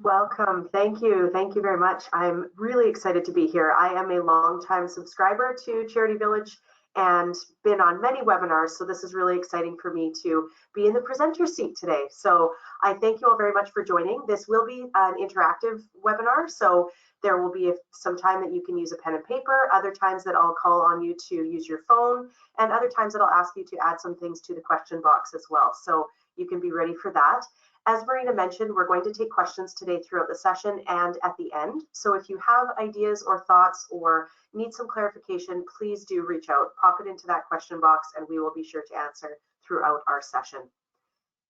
Welcome. Thank you. Thank you very much. I'm really excited to be here. I am a longtime subscriber to Charity Village and been on many webinars, so this is really exciting for me to be in the presenter seat today. So I thank you all very much for joining. This will be an interactive webinar, so there will be some time that you can use a pen and paper, other times that I'll call on you to use your phone, and other times that I'll ask you to add some things to the question box as well. So you can be ready for that. As Marina mentioned, we're going to take questions today throughout the session and at the end. So if you have ideas or thoughts or need some clarification, please do reach out, pop it into that question box, and we will be sure to answer throughout our session.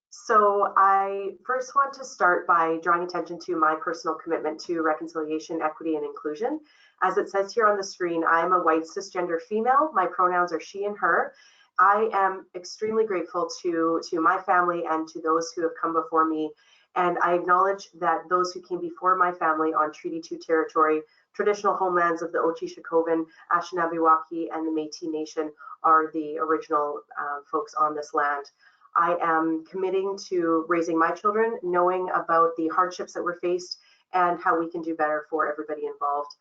So I first want to start by drawing attention to my personal commitment to reconciliation, equity, and inclusion. As it says here on the screen, I'm a white cisgender female. My pronouns are she and her. I am extremely grateful to my family and to those who have come before me, and I acknowledge that those who came before my family on Treaty 2 territory, traditional homelands of the Ochi-Chikoven, Anishinaabe, and the Métis Nation are the original folks on this land. I am committing to raising my children, knowing about the hardships that we're faced and how we can do better for everybody involved.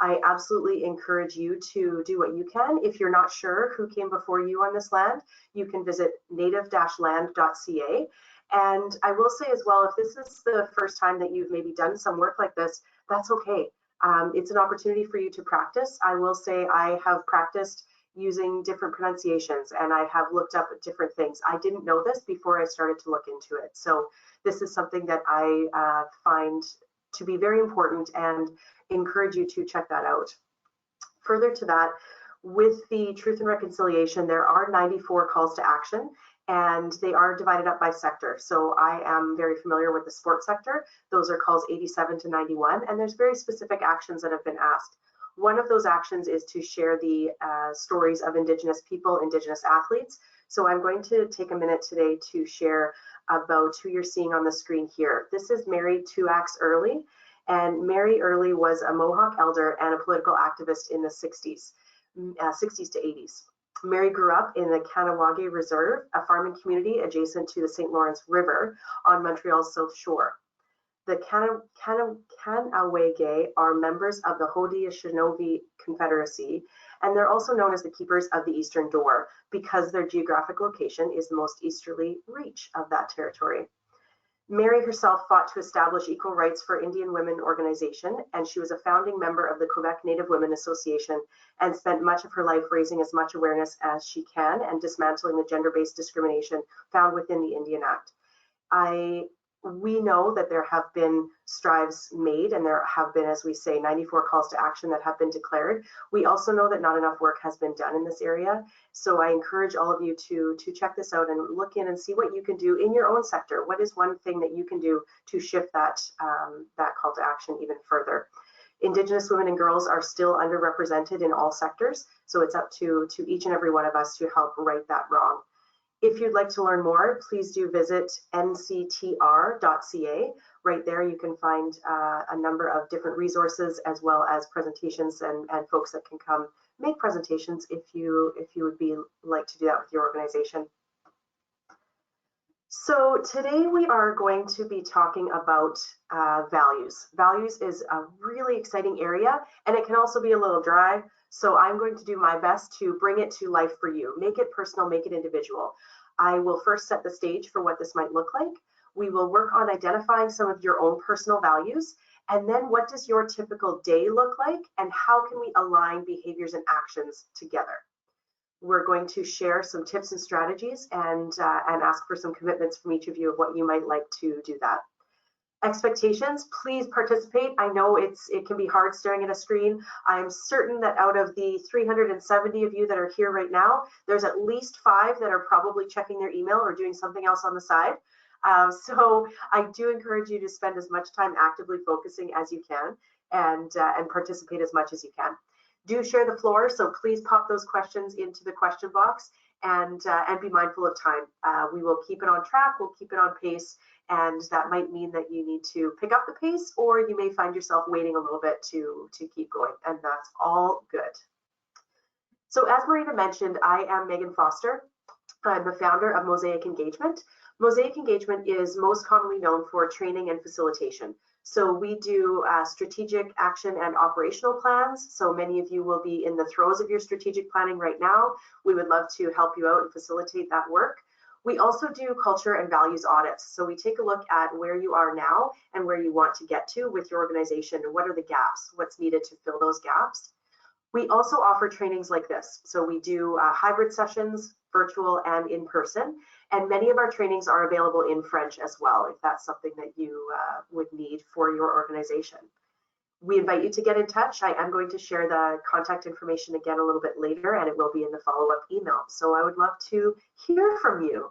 I absolutely encourage you to do what you can. If you're not sure who came before you on this land, you can visit native-land.ca. And I will say as well, if this is the first time that you've maybe done some work like this, that's okay. It's an opportunity for you to practice. I will say I have practiced using different pronunciations and I have looked up at different things. I didn't know this before I started to look into it. So this is something that I find to be very important and encourage you to check that out. Further to that, with the Truth and Reconciliation, there are 94 calls to action and they are divided up by sector. So I am very familiar with the sports sector. Those are calls 87 to 91, and there's very specific actions that have been asked. One of those actions is to share the stories of Indigenous people, Indigenous athletes. So I'm going to take a minute today to share about who you're seeing on the screen here. This is Mary Tuax Early, and Mary Early was a Mohawk elder and a political activist in the 60s to 80s. Mary grew up in the Kanawage Reserve, a farming community adjacent to the St. Lawrence River on Montreal's South Shore. The Kanawage are members of the Haudenosaunee Confederacy, and they're also known as the Keepers of the Eastern Door because their geographic location is the most easterly reach of that territory. Mary herself fought to establish equal rights for Indian women organization, and she was a founding member of the Quebec Native Women Association and spent much of her life raising as much awareness as she can and dismantling the gender-based discrimination found within the Indian Act. We know that there have been strides made and there have been, as we say, 94 calls to action that have been declared. We also know that not enough work has been done in this area. So I encourage all of you to check this out and look in and see what you can do in your own sector. What is one thing that you can do to shift that call to action even further? Indigenous women and girls are still underrepresented in all sectors. So it's up to each and every one of us to help right that wrong. If you'd like to learn more, please do visit nctr.ca. Right there, you can find a number of different resources as well as presentations and folks that can come make presentations if you would like to do that with your organization. So today we are going to be talking about values. Values is a really exciting area, and it can also be a little dry. So I'm going to do my best to bring it to life for you. Make it personal, make it individual. I will first set the stage for what this might look like. We will work on identifying some of your own personal values. And then what does your typical day look like? And how can we align behaviors and actions together? We're going to share some tips and strategies and ask for some commitments from each of you of what you might like to do that. Expectations, please participate. I know it can be hard staring at a screen. I'm certain that out of the 370 of you that are here right now, there's at least 5 that are probably checking their email or doing something else on the side. So I do encourage you to spend as much time actively focusing as you can and participate as much as you can. Do share the floor, so please pop those questions into the question box and be mindful of time. We will keep it on track, we'll keep it on pace, and that might mean that you need to pick up the pace, or you may find yourself waiting a little bit to keep going, and that's all good. So as Marina mentioned, I am Megan Foster. I'm the founder of Mosaic Engagement. Mosaic engagement is most commonly known for training and facilitation. So we do strategic action and operational plans. So many of you will be in the throes of your strategic planning right now. We would love to help you out and facilitate that work. We also do culture and values audits. So we take a look at where you are now and where you want to get to with your organization and what are the gaps, what's needed to fill those gaps. We also offer trainings like this. So we do hybrid sessions, virtual and in person, and many of our trainings are available in French as well, if that's something that you would need for your organization. We invite you to get in touch. I am going to share the contact information again a little bit later, and it will be in the follow-up email. So I would love to hear from you.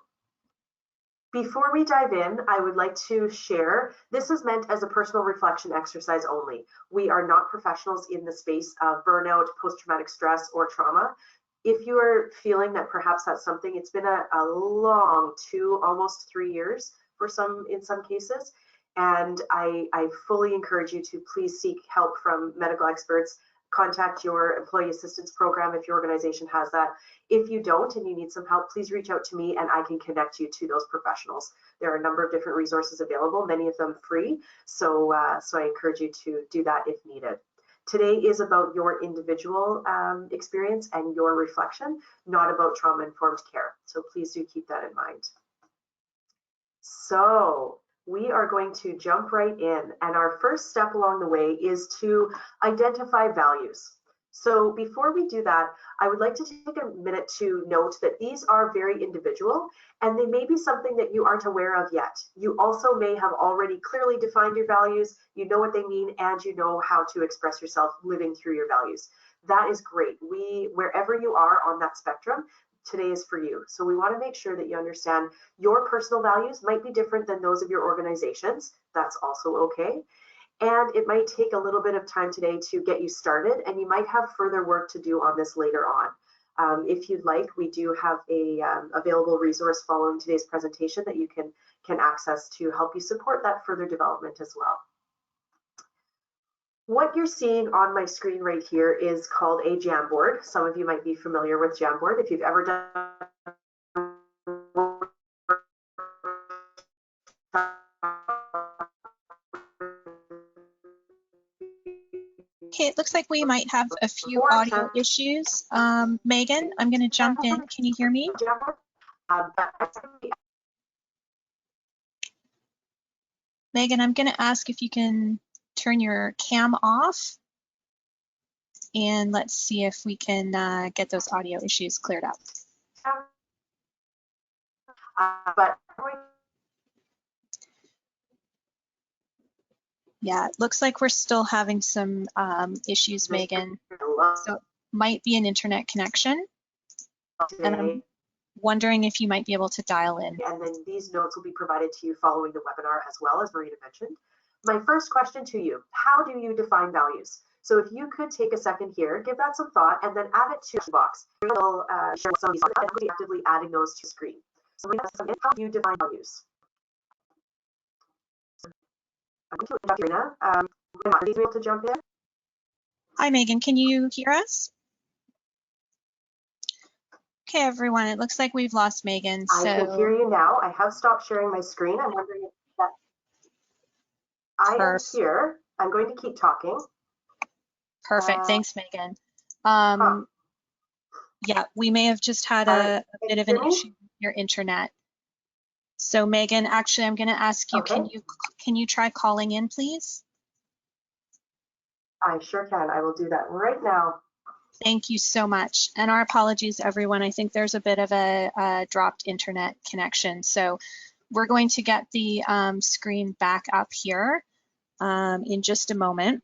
Before we dive in, I would like to share, this is meant as a personal reflection exercise only. We are not professionals in the space of burnout, post-traumatic stress, or trauma. If you are feeling that perhaps that's something, it's been a long almost 3 years in some cases, and I fully encourage you to please seek help from medical experts. Contact your employee assistance program if your organization has that. If you don't and you need some help, please reach out to me and I can connect you to those professionals. There are a number of different resources available, many of them free. So I encourage you to do that if needed. Today is about your individual experience and your reflection, not about trauma-informed care. So please do keep that in mind. So we are going to jump right in, and our first step along the way is to identify values. So before we do that, I would like to take a minute to note that these are very individual and they may be something that you aren't aware of yet. You also may have already clearly defined your values, you know what they mean, and you know how to express yourself living through your values. That is great. Wherever you are on that spectrum, today is for you. So we want to make sure that you understand your personal values might be different than those of your organizations. That's also okay. And it might take a little bit of time today to get you started, and you might have further work to do on this later on. If you'd like, we do have a available resource following today's presentation that you can access to help you support that further development as well. What you're seeing on my screen right here is called a Jamboard. Some of you might be familiar with Jamboard. If you've ever done Okay, it looks like we might have a few audio issues. Megan, I'm going to jump in. Can you hear me? Megan, I'm going to ask if you can turn your cam off, and let's see if we can get those audio issues cleared up. Yeah, it looks like we're still having some issues, Megan. So it might be an internet connection. And I'm wondering if you might be able to dial in. And then these notes will be provided to you following the webinar as well, as Marita mentioned. My first question to you, how do you define values? So if you could take a second here, give that some thought, and then add it to the box. We'll share some of these, and we'll be actively adding those to the screen. So how do you define values? I'm going to invite Marita. Are you able to jump in? Hi, Megan, can you hear us? Okay, everyone, it looks like we've lost Megan. I can hear you now. I have stopped sharing my screen. I'm wondering if that I am here. I'm going to keep talking. Perfect. Thanks, Megan. Yeah, we may have just had a bit of an issue with your internet. So Megan, actually, I'm going to ask you, okay, can you try calling in, please? I sure can. I will do that right now. Thank you so much. And our apologies, everyone. I think there's a bit of a dropped internet connection. So we're going to get the screen back up here in just a moment.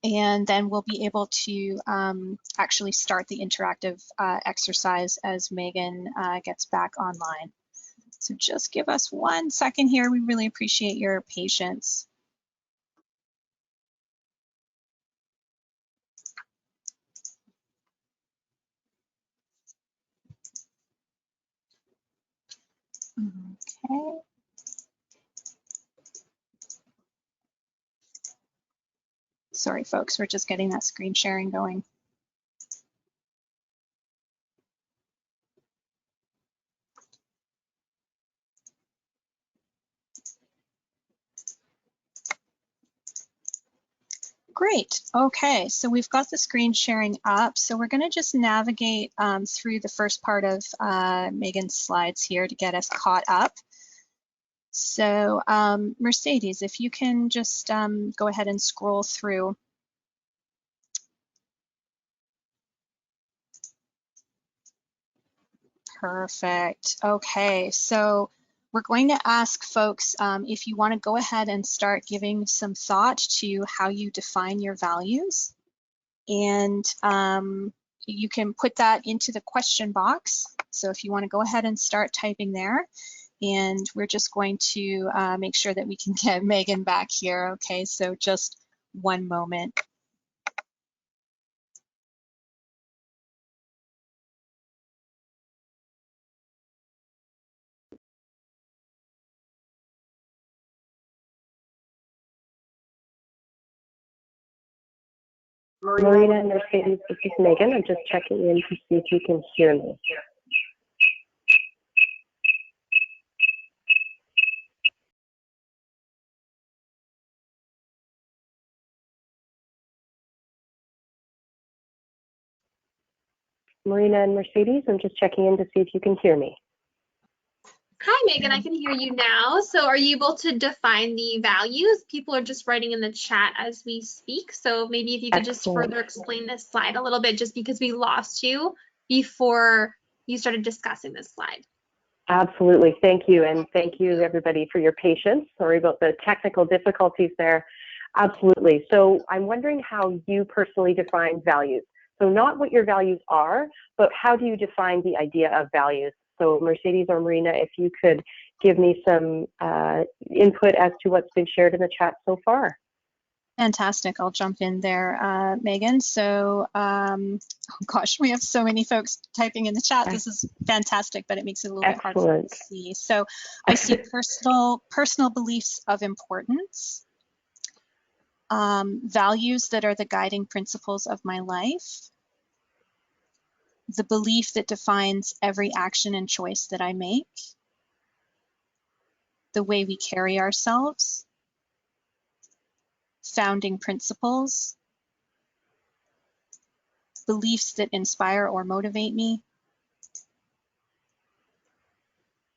And then we'll be able to actually start the interactive exercise as Megan gets back online. So just give us 1 second here. We really appreciate your patience. Okay. Sorry, folks, we're just getting that screen sharing going. Great. Okay, so we've got the screen sharing up. So we're going to just navigate through the first part of Megan's slides here to get us caught up. So Mercedes, if you can just go ahead and scroll through. Perfect. Okay, so we're going to ask folks if you want to go ahead and start giving some thought to how you define your values. And you can put that into the question box. So if you want to go ahead and start typing there, and we're just going to make sure that we can get Megan back here. Okay, so just one moment. Marina and Mercedes, this is Megan. I'm just checking in to see if you can hear me. Marina and Mercedes, I'm just checking in to see if you can hear me. Hi, Megan, I can hear you now. So are you able to define the values? People are just writing in the chat as we speak. So maybe if you could just further explain this slide a little bit, just because we lost you before you started discussing this slide. Absolutely, thank you. And thank you everybody for your patience. Sorry about the technical difficulties there. Absolutely. So I'm wondering how you personally define values. So not what your values are, but how do you define the idea of values? So Mercedes or Marina, if you could give me some input as to what's been shared in the chat so far. Fantastic. I'll jump in there, Megan. So, oh gosh, we have so many folks typing in the chat. This is fantastic, but it makes it a little bit hard for me to see. So I see personal beliefs of importance, values that are the guiding principles of my life, the belief that defines every action and choice that I make, the way we carry ourselves, founding principles, beliefs that inspire or motivate me,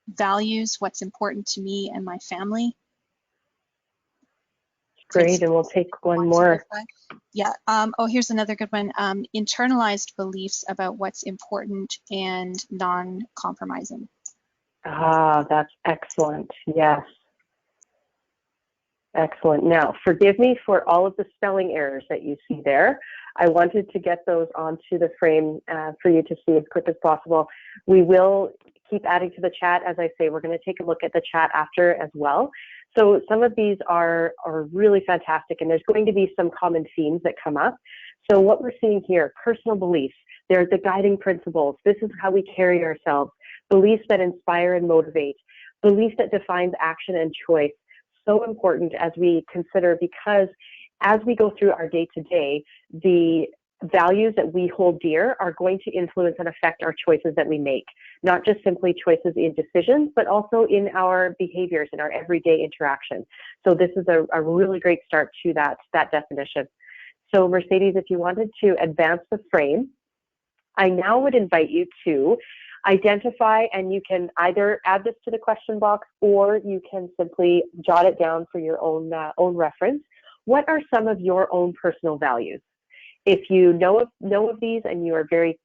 values, what's important to me and my family. Great, and we'll take one more. Yeah, oh, here's another good one. Internalized beliefs about what's important and non-compromising. Ah, that's excellent, yes. Excellent. Now, forgive me for all of the spelling errors that you see there. I wanted to get those onto the frame for you to see as quick as possible. We will keep adding to the chat. As I say, we're going to take a look at the chat after as well. So some of these are really fantastic, and there's going to be some common themes that come up. So what we're seeing here, personal beliefs, they're the guiding principles. This is how we carry ourselves. Beliefs that inspire and motivate. Beliefs that defines action and choice. So important as we consider, because as we go through our day-to-day, the values that we hold dear are going to influence and affect our choices that we make, not just simply choices in decisions, but also in our behaviors, in our everyday interaction. So this is a really great start to that definition. So Mercedes, if you wanted to advance the frame, I now would invite you to identify, and you can either add this to the question box or you can simply jot it down for your own reference. What are some of your own personal values? If you know of these and you are very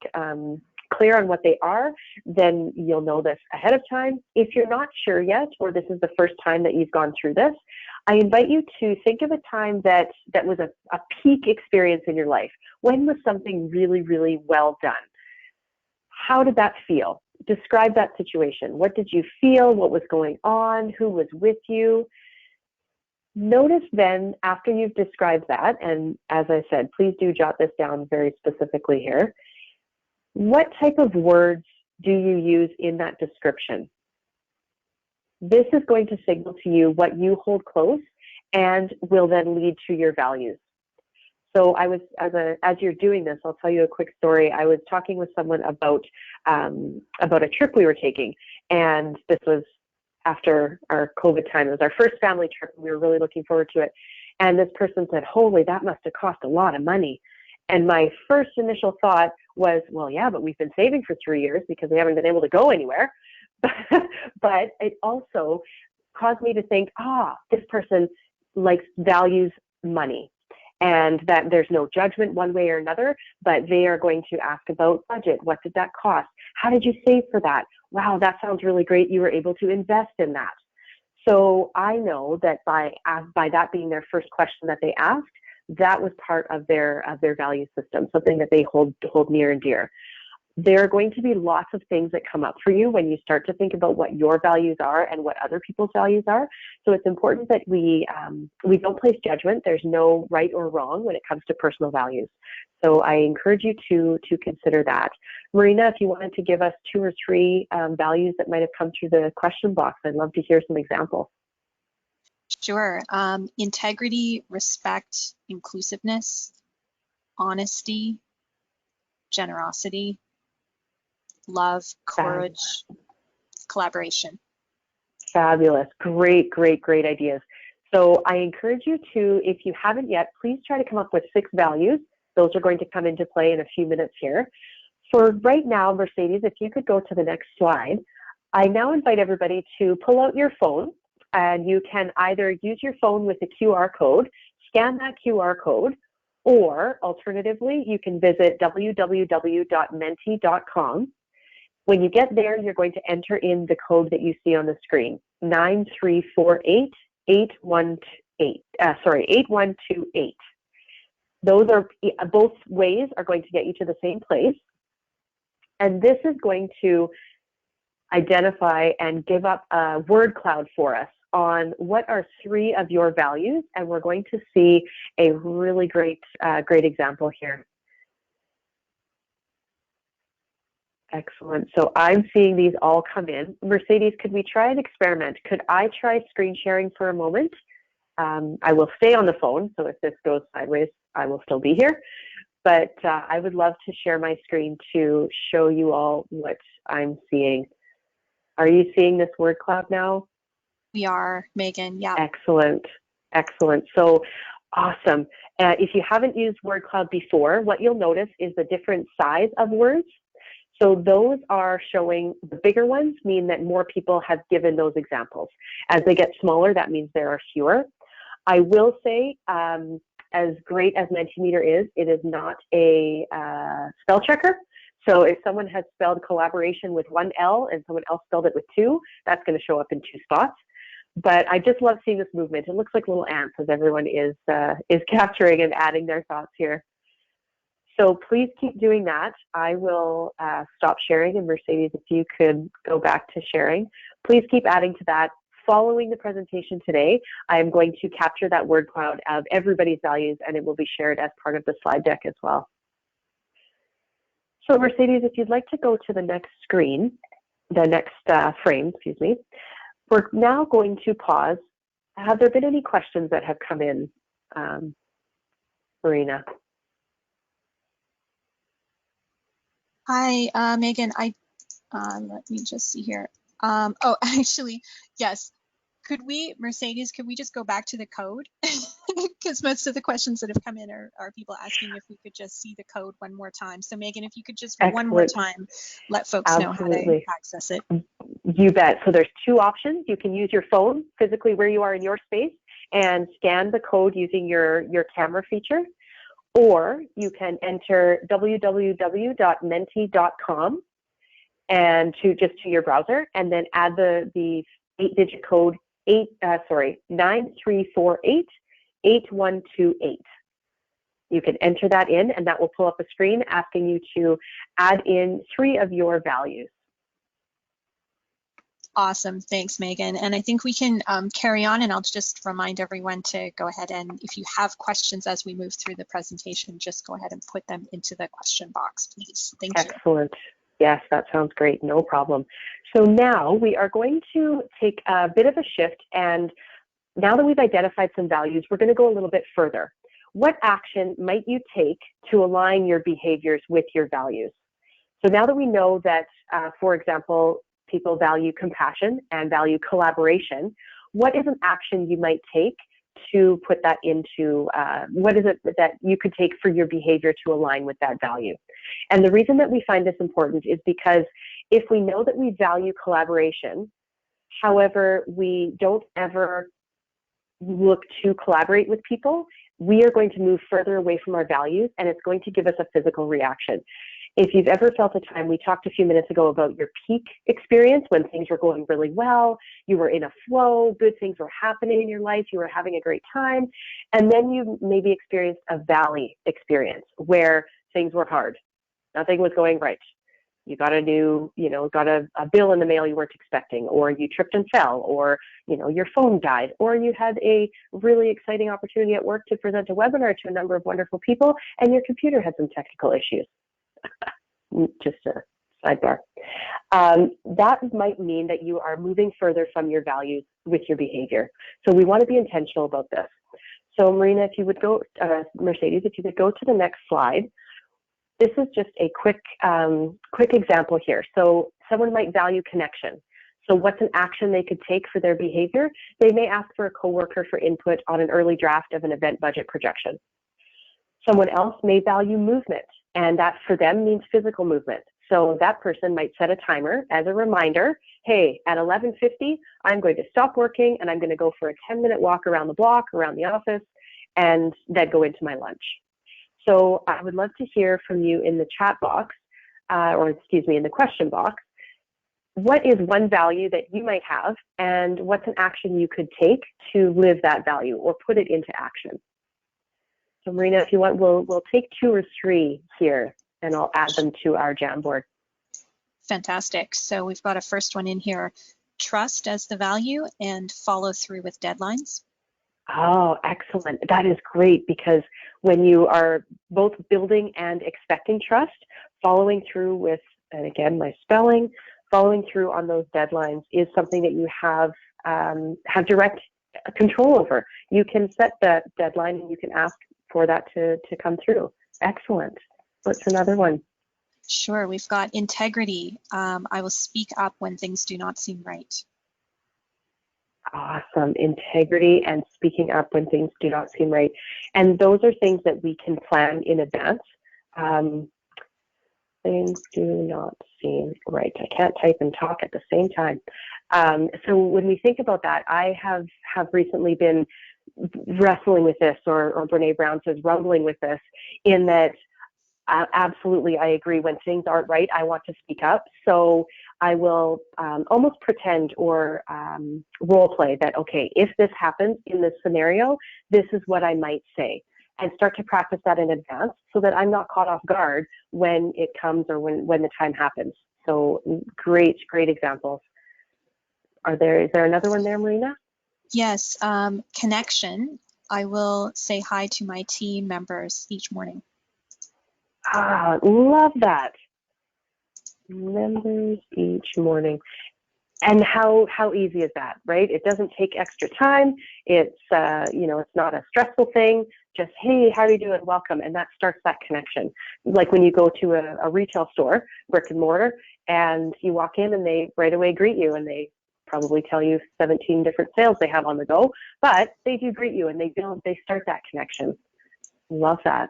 clear on what they are, then you'll know this ahead of time. If you're not sure yet, or this is the first time that you've gone through this, I invite you to think of a time that was a peak experience in your life. When was something really, really well done? How did that feel? Describe that situation. What did you feel? What was going on? Who was with you? Notice then, after you've described that, and as I said, please do jot this down very specifically here, what type of words do you use in that description? This is going to signal to you what you hold close and will then lead to your values. So I was, as you're doing this, I'll tell you a quick story. I was talking with someone about a trip we were taking, and this was after our COVID time. It was our first family trip, and we were really looking forward to it. And this person said, holy, that must have cost a lot of money. And my first initial thought was, well, yeah, but we've been saving for 3 years because we haven't been able to go anywhere. But it also caused me to think, this person values money, and that there's no judgment one way or another, but they are going to ask about budget. What did that cost? How did you save for that? Wow, that sounds really great. You were able to invest in that. So I know that by that being their first question that they asked, that was part of their value system, something that they hold near and dear. There are going to be lots of things that come up for you when you start to think about what your values are and what other people's values are. So it's important that we don't place judgment. There's no right or wrong when it comes to personal values. So I encourage you to consider that. Marina, if you wanted to give us 2 or 3 values that might have come through the question box, I'd love to hear some examples. Sure. Integrity, respect, inclusiveness, honesty, generosity, love, courage, collaboration. Fabulous. Great ideas. So I encourage you to, if you haven't yet, please try to come up with 6 values. Those are going to come into play in a few minutes here. For right now, Mercedes, if you could go to the next slide, I now invite everybody to pull out your phone, and you can either use your phone with the QR code, scan that QR code, or alternatively, you can visit www.menti.com. When you get there, you're going to enter in the code that you see on the screen, 8128. Those are both ways are going to get you to the same place. And this is going to identify and give up a word cloud for us on what are 3 of your values. And we're going to see a really great example here. Excellent. So I'm seeing these all come in. Mercedes, could we try an experiment? Could I try screen sharing for a moment? I will stay on the phone, so if this goes sideways, I will still be here. But I would love to share my screen to show you all what I'm seeing. Are you seeing this word cloud now? We are, Megan. Yeah. Excellent. So awesome. If you haven't used word cloud before, what you'll notice is the different size of words. So those are showing, the bigger ones mean that more people have given those examples. As they get smaller, that means there are fewer. I will say, as great as Mentimeter is, it is not a spell checker. So if someone has spelled collaboration with 1 L and someone else spelled it with 2, that's going to show up in 2 spots. But I just love seeing this movement. It looks like little ants as everyone is capturing and adding their thoughts here. So please keep doing that. I will stop sharing, and Mercedes, if you could go back to sharing. Please keep adding to that. Following the presentation today, I am going to capture that word cloud of everybody's values, and it will be shared as part of the slide deck as well. So Mercedes, if you'd like to go to the next screen, the next frame, excuse me, we're now going to pause. Have there been any questions that have come in, Marina? Hi, Megan. Let me just see here. Oh, actually, yes. Mercedes, could we just go back to the code? Because most of the questions that have come in are people asking if we could just see the code one more time. So Megan, if you could just one more time let folks know how to access it. You bet. So there's 2 options. You can use your phone physically where you are in your space and scan the code using your camera feature, or you can enter www.menti.com and to your browser, and then add the 8-digit code 9348-8128. You can enter that in, and that will pull up a screen asking you to add in 3 of your values. Awesome. Thanks, Megan. And I think we can carry on, and I'll just remind everyone to go ahead and if you have questions as we move through the presentation, just go ahead and put them into the question box, please. Thank you. Excellent. Yes, that sounds great. No problem. So now we are going to take a bit of a shift, and now that we've identified some values, we're going to go a little bit further. What action might you take to align your behaviors with your values? So now that we know that, for example, people value compassion and value collaboration, what is an action you might take to put that into, what is it that you could take for your behavior to align with that value. And the reason that we find this important is because if we know that we value collaboration, however, we don't ever look to collaborate with people, we are going to move further away from our values, and it's going to give us a physical reaction. If you've ever felt a time, we talked a few minutes ago about your peak experience when things were going really well, you were in a flow, good things were happening in your life, you were having a great time, and then you maybe experienced a valley experience where things were hard. Nothing was going right. You got a new, got a bill in the mail you weren't expecting, or you tripped and fell, or, your phone died, or you had a really exciting opportunity at work to present a webinar to a number of wonderful people, and your computer had some technical issues. Just a sidebar. That might mean that you are moving further from your values with your behavior. So we want to be intentional about this. So Marina, if you would go, Mercedes, if you could go to the next slide. This is just a quick example here. So someone might value connection. So what's an action they could take for their behavior? They may ask for a coworker for input on an early draft of an event budget projection. Someone else may value movement, and that for them means physical movement. So that person might set a timer as a reminder, hey, at 11:50, I'm going to stop working and I'm going to go for a 10-minute walk around the block, around the office, and then go into my lunch. So I would love to hear from you in the chat box, in the question box. What is one value that you might have, and what's an action you could take to live that value or put it into action? So Marina, if you want, we'll take 2 or 3 here, and I'll add them to our Jamboard. Fantastic. So we've got a first one in here: trust as the value and follow through with deadlines. Oh, excellent. That is great, because when you are both building and expecting trust, following through with, and again, my spelling, following through on those deadlines is something that you have direct control over. You can set that deadline and you can ask for that to come through. Excellent. What's another one? Sure. We've got integrity. I will speak up when things do not seem right. Awesome. Integrity and speaking up when things do not seem right. And those are things that we can plan in advance. Things do not seem right. I can't type and talk at the same time. So when we think about that, I have recently been wrestling with this, or Brene Brown says rumbling with this, in that absolutely I agree. When things aren't right, I want to speak up. So I will almost pretend or role play that, okay, if this happens in this scenario, this is what I might say, and start to practice that in advance so that I'm not caught off guard when it comes or when the time happens. So great examples. Is there another one there, Marina? Yes, connection. I will say hi to my team members each morning. Ah, love that. Members each morning. And how easy is that, right? It doesn't take extra time. It's it's not a stressful thing. Just, hey, how are you doing? Welcome. And that starts that connection. Like when you go to a retail store, brick and mortar, and you walk in and they right away greet you, and they probably tell you 17 different sales they have on the go, but they do greet you and they start that connection. Love that.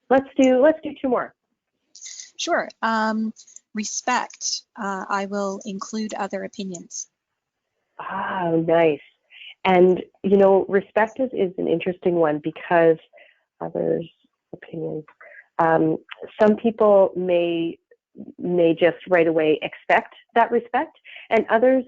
Let's do 2 more. Sure. Respect. I will include other opinions. Ah, nice. And respect is an interesting one, because others' opinions. Some people may just right away expect that respect, and others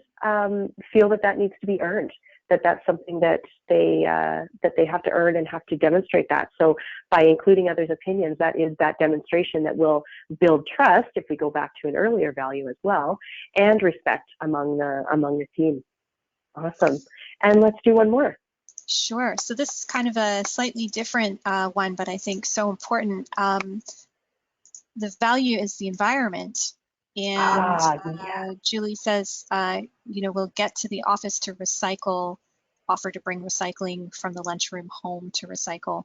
feel that needs to be earned. That's something that they have to earn and have to demonstrate that. So by including others' opinions, that is that demonstration that will build trust, if we go back to an earlier value as well, and respect among the team. Awesome. And let's do one more. Sure. So this is kind of a slightly different one, but I think so important. The value is the environment. And Julie says, we'll get to the office to recycle, offer to bring recycling from the lunchroom home to recycle.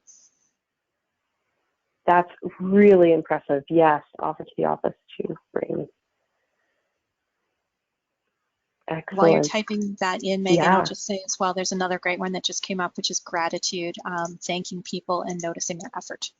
That's really impressive. Yes, offer to the office to bring. Excellent. While you're typing that in, Megan, Yeah. I'll just say as well, there's another great one that just came up, which is gratitude, thanking people and noticing their effort.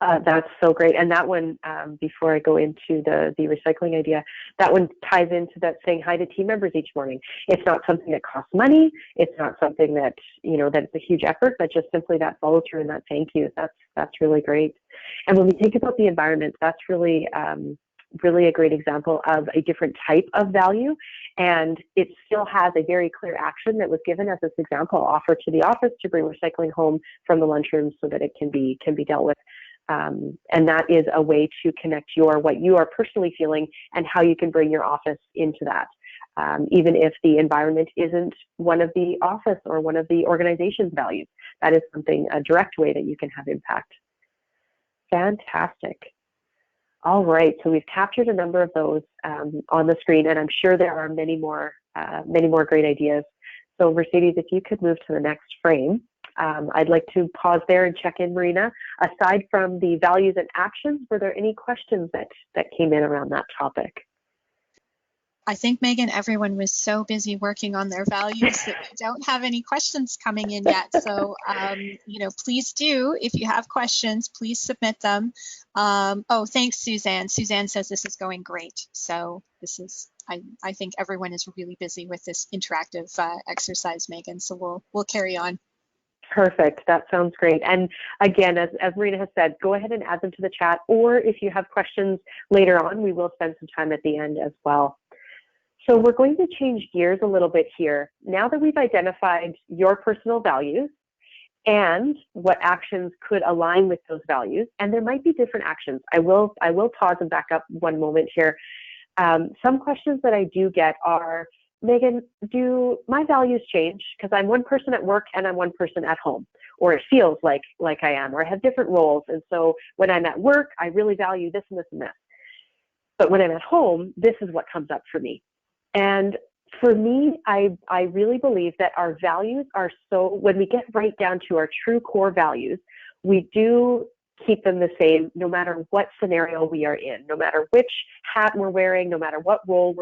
That's so great. And that one, before I go into the recycling idea, that one ties into that saying hi to team members each morning. It's not something that costs money. It's not something that, you know, that's a huge effort, but just simply that follow through and that thank you. That's really great. And when we think about the environment, that's really, really a great example of a different type of value. And it still has a very clear action that was given as this example, offer to the office to bring recycling home from the lunchroom so that it can be dealt with. And that is a way to connect what you are personally feeling and how you can bring your office into that. Even if the environment isn't one of the office or one of the organization's values, that is something, a direct way that you can have impact. Fantastic. All right, so we've captured a number of those on the screen, and I'm sure there are many more great ideas. So Mercedes, if you could move to the next frame. I'd like to pause there and check in, Marina. Aside from the values and actions, were there any questions that came in around that topic? I think, Megan, everyone was so busy working on their values that we don't have any questions coming in yet. So, you know, please do, if you have questions, please submit them. Oh, thanks, Suzanne. Suzanne says this is going great. So this is, I think everyone is really busy with this interactive exercise, Megan. So we'll carry on. Perfect. That sounds great. And again, as Marina has said, go ahead and add them to the chat, or if you have questions later on, we will spend some time at the end as well. So we're going to change gears a little bit here. Now that we've identified your personal values and what actions could align with those values, and there might be different actions. I will pause and back up one moment here. Some questions that I do get are, Megan, do my values change? Because I'm one person at work and I'm one person at home, or it feels like I am, or I have different roles. And so when I'm at work, I really value this and this and this. But when I'm at home, this is what comes up for me. And for me, I really believe that our values are so, when we get right down to our true core values, we do keep them the same no matter what scenario we are in, no matter which hat we're wearing, no matter what role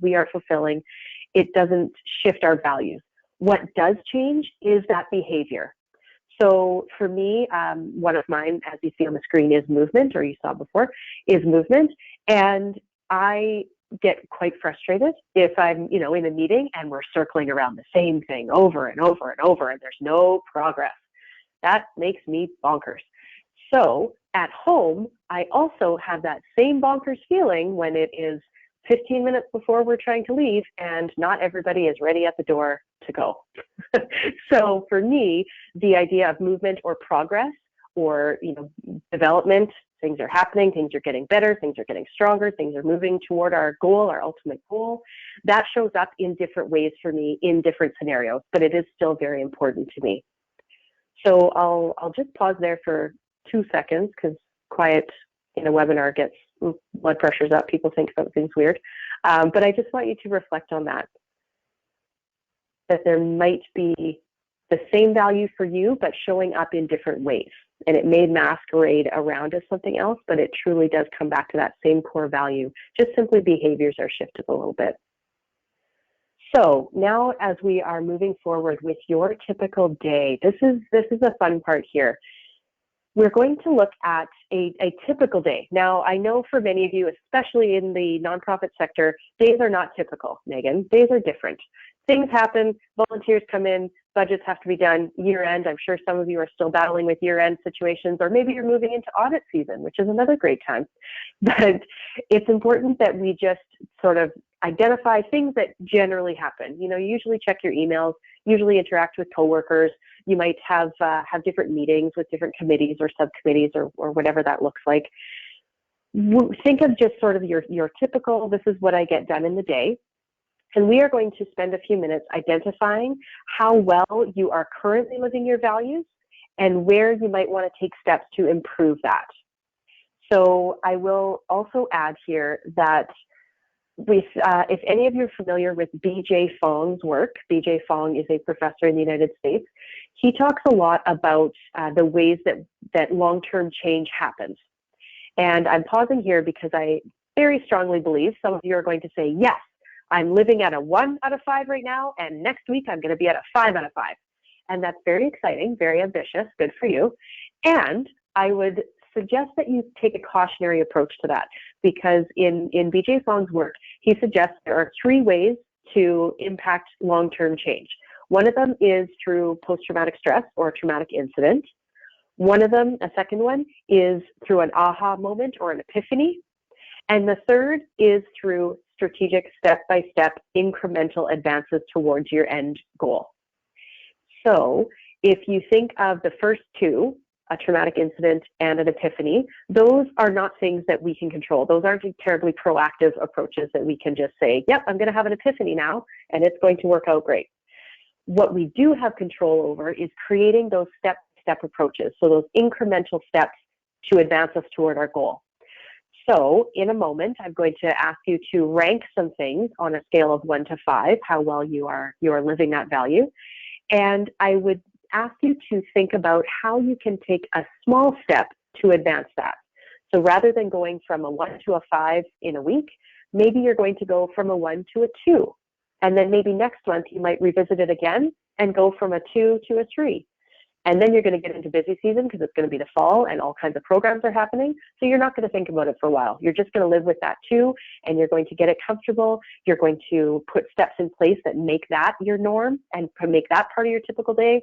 we are fulfilling, it doesn't shift our values. What does change is that behavior. So for me, one of mine, as you see on the screen, is movement, or you saw before, is movement. And I get quite frustrated if I'm, you know, in a meeting and we're circling around the same thing over and over and over, and there's no progress. That makes me bonkers. So at home, I also have that same bonkers feeling when it is 15 minutes before we're trying to leave and not everybody is ready at the door to go. So for me, the idea of movement or progress or, you know, development, things are happening, things are getting better, things are getting stronger, things are moving toward our goal, our ultimate goal. That shows up in different ways for me in different scenarios, but it is still very important to me. So I'll just pause there for 2 seconds, because quiet in a webinar gets blood pressures up. People think about things weird. But I just want you to reflect on that there might be the same value for you, but showing up in different ways. And it may masquerade around as something else, but it truly does come back to that same core value. Just simply behaviors are shifted a little bit. So now as we are moving forward with your typical day, this is a fun part here. We're going to look at a typical day. Now, I know for many of you, especially in the nonprofit sector, days are not typical, Megan. Days are different. Things happen, volunteers come in, budgets have to be done, year end. I'm sure some of you are still battling with year end situations, or maybe you're moving into audit season, which is another great time. But it's important that we just sort of identify things that generally happen. You know, you usually check your emails, usually interact with coworkers. You might have different meetings with different committees or subcommittees or whatever that looks like. Think of just sort of your typical, this is what I get done in the day. And we are going to spend a few minutes identifying how well you are currently living your values and where you might want to take steps to improve that. So I will also add here that if any of you are familiar with B.J. Fong's work, B.J. Fong is a professor in the United States. He talks a lot about the ways that long-term change happens. And I'm pausing here because very strongly believe. Some of you are going to say, yes, I'm living at a 1 out of 5 right now, and next week I'm going to be at a 5 out of 5. And that's very exciting, very ambitious, good for you. And I would suggest that you take a cautionary approach to that, because in BJ Fong's work, he suggests there are 3 ways to impact long-term change. One of them is through post-traumatic stress or a traumatic incident. One of them, a second one, is through an aha moment or an epiphany. And the third is through strategic step-by-step incremental advances towards your end goal. So if you think of the first 2, a traumatic incident and an epiphany, those are not things that we can control. Those aren't terribly proactive approaches that we can just say, yep, I'm going to have an epiphany now, and it's going to work out great. What we do have control over is creating those step-by-step approaches, so those incremental steps to advance us toward our goal. So in a moment, I'm going to ask you to rank some things on a scale of 1 to 5, how well you are living that value. And I would ask you to think about how you can take a small step to advance that. So rather than going from a 1 to a 5 in a week, maybe you're going to go from a 1 to a 2. And then maybe next month you might revisit it again and go from a 2 to a 3. And then you're going to get into busy season because it's going to be the fall and all kinds of programs are happening. So you're not going to think about it for a while. You're just going to live with that 2, and you're going to get it comfortable. You're going to put steps in place that make that your norm and make that part of your typical day.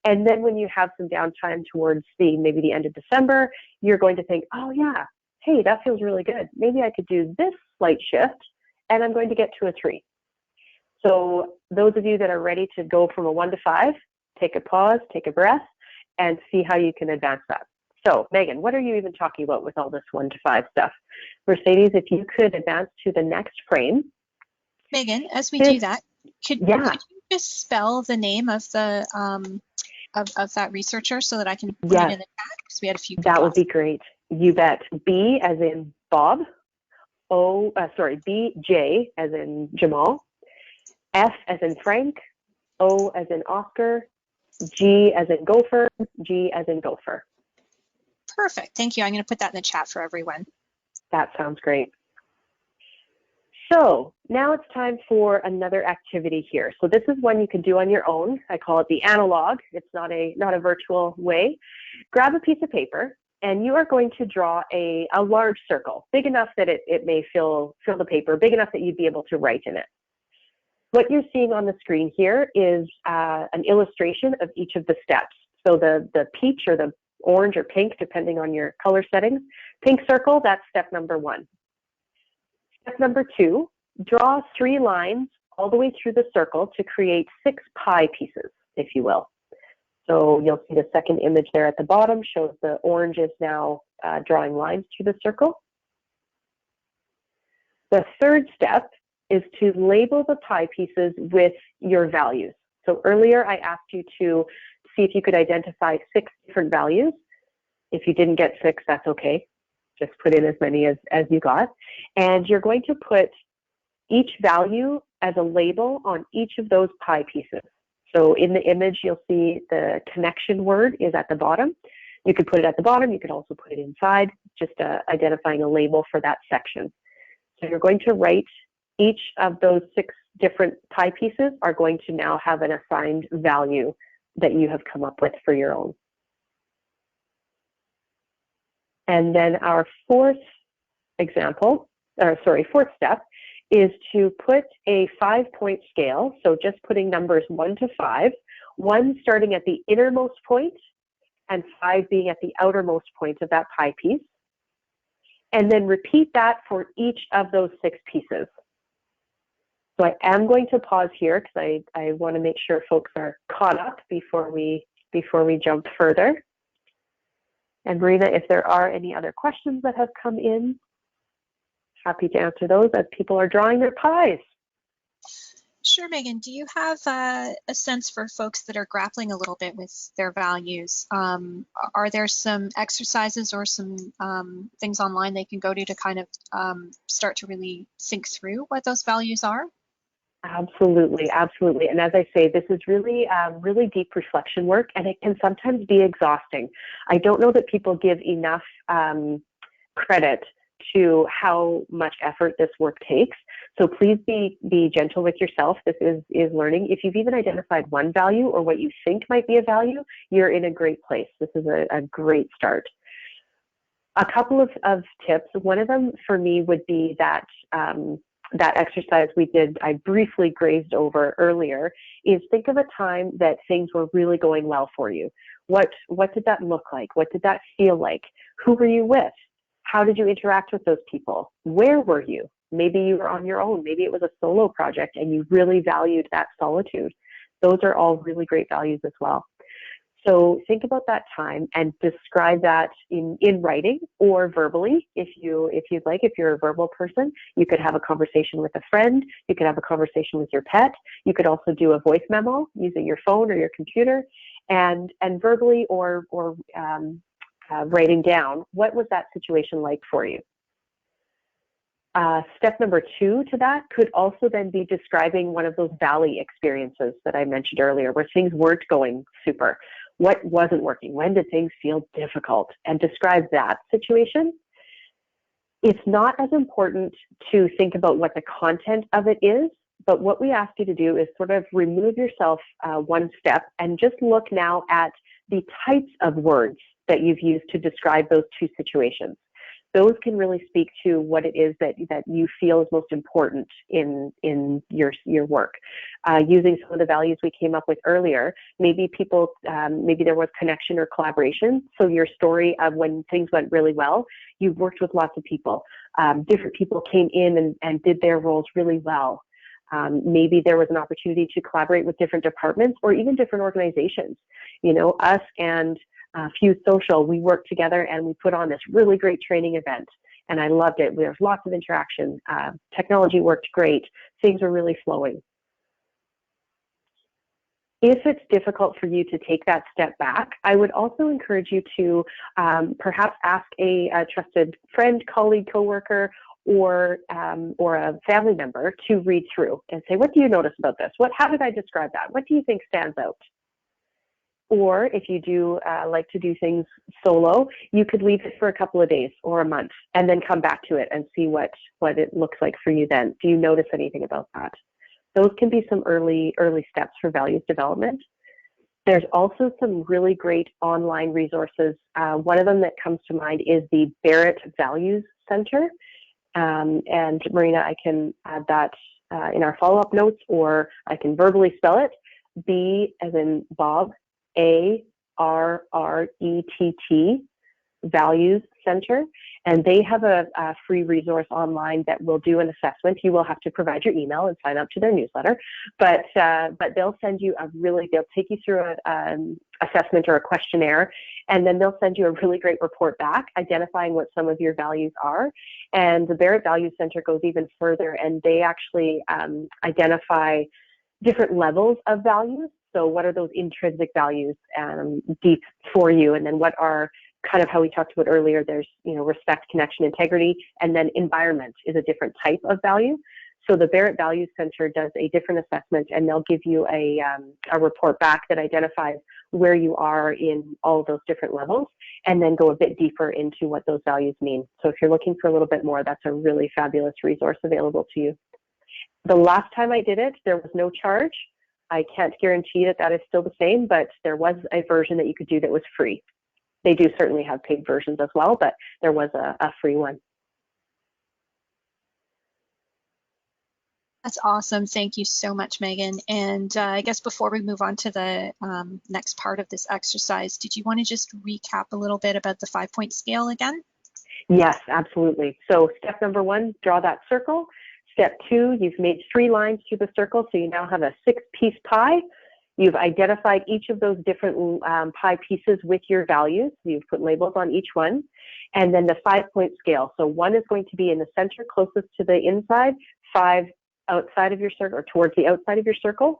And then when you have some downtime towards maybe the end of December, you're going to think, oh yeah, hey, that feels really good. Maybe I could do this slight shift, and I'm going to get to a 3. So those of you that are ready to go from a 1 to 5, take a pause, take a breath, and see how you can advance that. So Megan, what are you even talking about with all this 1 to 5 stuff? Mercedes, if you could advance to the next frame. Megan, as we do that, could you just spell the name of the of that researcher so that I can put it in the chat? Because we had a few people. That would be great. You bet. B as in Bob. B-J as in Jamal. F as in Frank. O as in Oscar. G as in Gopher. G as in Gopher. Perfect. Thank you. I'm going to put that in the chat for everyone. That sounds great. So now it's time for another activity here. So this is one you can do on your own. I call it the analog. It's not a virtual way. Grab a piece of paper, and you are going to draw a large circle, big enough that it may fill the paper, big enough that you'd be able to write in it. What you're seeing on the screen here is an illustration of each of the steps. So the peach or the orange or pink, depending on your color settings, pink circle, that's step number 1. Step number 2, draw 3 lines all the way through the circle to create 6 pie pieces, if you will. So you'll see the second image there at the bottom shows the orange is now drawing lines through the circle. The third step is to label the pie pieces with your values. So earlier I asked you to see if you could identify 6 different values. If you didn't get 6, that's okay. Just put in as many as you got. And you're going to put each value as a label on each of those pie pieces. So in the image, you'll see the connection word is at the bottom. You could put it at the bottom. You could also put it inside, just identifying a label for that section. So you're going to write each of those 6 different pie pieces are going to now have an assigned value that you have come up with for your own. And then our fourth step is to put a 5-point scale. So just putting numbers 1 to 5, 1 starting at the innermost point and 5 being at the outermost point of that pie piece. And then repeat that for each of those 6 pieces. So I am going to pause here because I want to make sure folks are caught up before we jump further. And Marina, if there are any other questions that have come in, happy to answer those as people are drawing their pies. Sure, Megan. Do you have a sense for folks that are grappling a little bit with their values? Are there some exercises or some things online they can go to kind of start to really think through what those values are? Absolutely, absolutely. And as I say, this is really, really deep reflection work, and it can sometimes be exhausting. I don't know that people give enough credit to how much effort this work takes. So please be gentle with yourself. This is learning. If you've even identified one value or what you think might be a value, you're in a great place. This is a great start. A couple of tips. One of them for me would be that that exercise we did, I briefly grazed over earlier, is think of a time that things were really going well for you. What did that look like? What did that feel like? Who were you with? How did you interact with those people? Where were you? Maybe you were on your own. Maybe it was a solo project and you really valued that solitude. Those are all really great values as well. So think about that time and describe that in writing or verbally if you'd like. If you're a verbal person, you could have a conversation with a friend. You could have a conversation with your pet. You could also do a voice memo using your phone or your computer, and verbally or writing down what was that situation like for you. Step number 2 to that could also then be describing one of those valley experiences that I mentioned earlier, where things weren't going super. What wasn't working? When did things feel difficult? And describe that situation. It's not as important to think about what the content of it is, but what we ask you to do is sort of remove yourself one step and just look now at the types of words that you've used to describe those two situations. Those can really speak to what it is that you feel is most important in your work. Using some of the values we came up with earlier, maybe maybe there was connection or collaboration. So your story of when things went really well, you worked with lots of people. Different people came in and did their roles really well. Maybe there was an opportunity to collaborate with different departments or even different organizations. You know, us and Fuse Social, we worked together and we put on this really great training event, and I loved it. There was lots of interaction. Technology worked great. Things were really flowing. If it's difficult for you to take that step back, I would also encourage you to perhaps ask a trusted friend, colleague, coworker, or a family member to read through and say, what do you notice about this? How did I describe that? What do you think stands out? Or if you do like to do things solo, you could leave it for a couple of days or a month and then come back to it and see what it looks like for you then. Do you notice anything about that? Those can be some early steps for values development. There's also some really great online resources. One of them that comes to mind is the Barrett Values Center. And Marina, I can add that in our follow-up notes, or I can verbally spell it. B as in Bob, ARRETT, Values Center, and they have a free resource online that will do an assessment. You will have to provide your email and sign up to their newsletter, but they'll send you they'll take you through an assessment or a questionnaire, and then they'll send you a really great report back identifying what some of your values are. And the Barrett Values Center goes even further, and they actually identify different levels of values. So what are those intrinsic values deep for you? And then what are kind of how we talked about earlier, there's, respect, connection, integrity, and then environment is a different type of value. So the Barrett Values Center does a different assessment, and they'll give you a report back that identifies where you are in all of those different levels, and then go a bit deeper into what those values mean. So if you're looking for a little bit more, that's a really fabulous resource available to you. The last time I did it, there was no charge. I can't guarantee that is still the same, but there was a version that you could do that was free. They do certainly have paid versions as well, but there was a free one. That's awesome. Thank you so much, Megan. And I guess before we move on to the next part of this exercise, did you want to just recap a little bit about the 5-point scale again? Yes, absolutely. So step number 1, draw that circle. Step 2, you've made 3 lines through the circle, so you now have a 6-piece pie. You've identified each of those different pie pieces with your values. You've put labels on each one. And then the 5-point scale. So 1 is going to be in the center, closest to the inside, 5 outside of your circle, or towards the outside of your circle.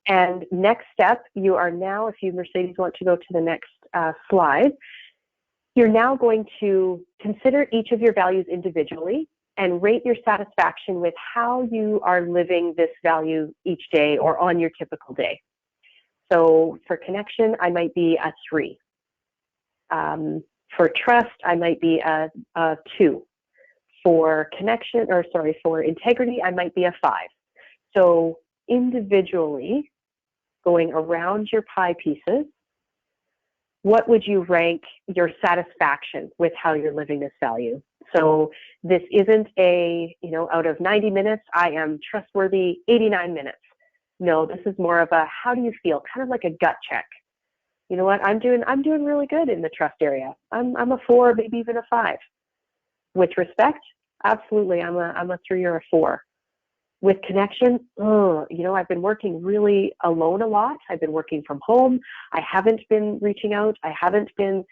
And next step, you are now, if you, Mercedes, want to go to the next slide, you're now going to consider each of your values individually and rate your satisfaction with how you are living this value each day or on your typical day. So for connection, I might be a 3. For trust, I might be a 2. For connection, or sorry, for integrity, I might be a 5. So individually, going around your pie pieces, what would you rank your satisfaction with how you're living this value? So this isn't a, out of 90 minutes, I am trustworthy 89 minutes. No, this is more of a, how do you feel? Kind of like a gut check. You know what, I'm doing really good in the trust area. I'm a 4, maybe even a 5. With respect, absolutely, I'm a 3 or a 4. With connection, I've been working really alone a lot. I've been working from home. I haven't been reaching out. I haven't been,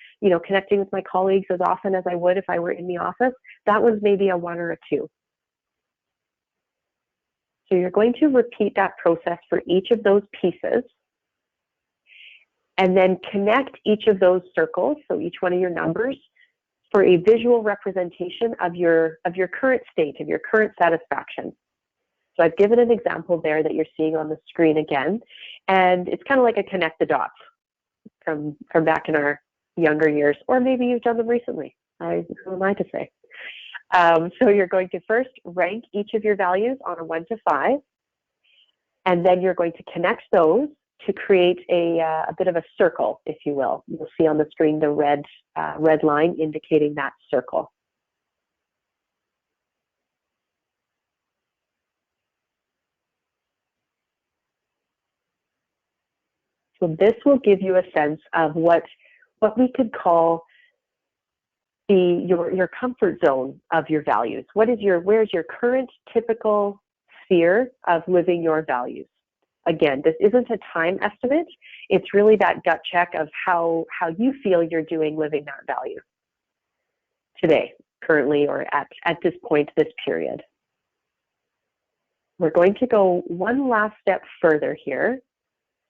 connecting with my colleagues as often as I would if I were in the office. That was maybe a 1 or a 2. So you're going to repeat that process for each of those pieces, and then connect each of those circles, so each one of your numbers, for a visual representation of your current state, of your current satisfaction. So I've given an example there that you're seeing on the screen again, and it's kind of like a connect the dots from back in our younger years, or maybe you've done them recently. Who am I to say? So you're going to first rank each of your values on a 1 to 5, and then you're going to connect those to create a bit of a circle, if you will. You'll see on the screen the red line indicating that circle. So this will give you a sense of what we could call your comfort zone of your values. Where's your current typical sphere of living your values? Again, this isn't a time estimate. It's really that gut check of how you feel you're doing living that value today, currently, or at this point, this period. We're going to go one last step further here.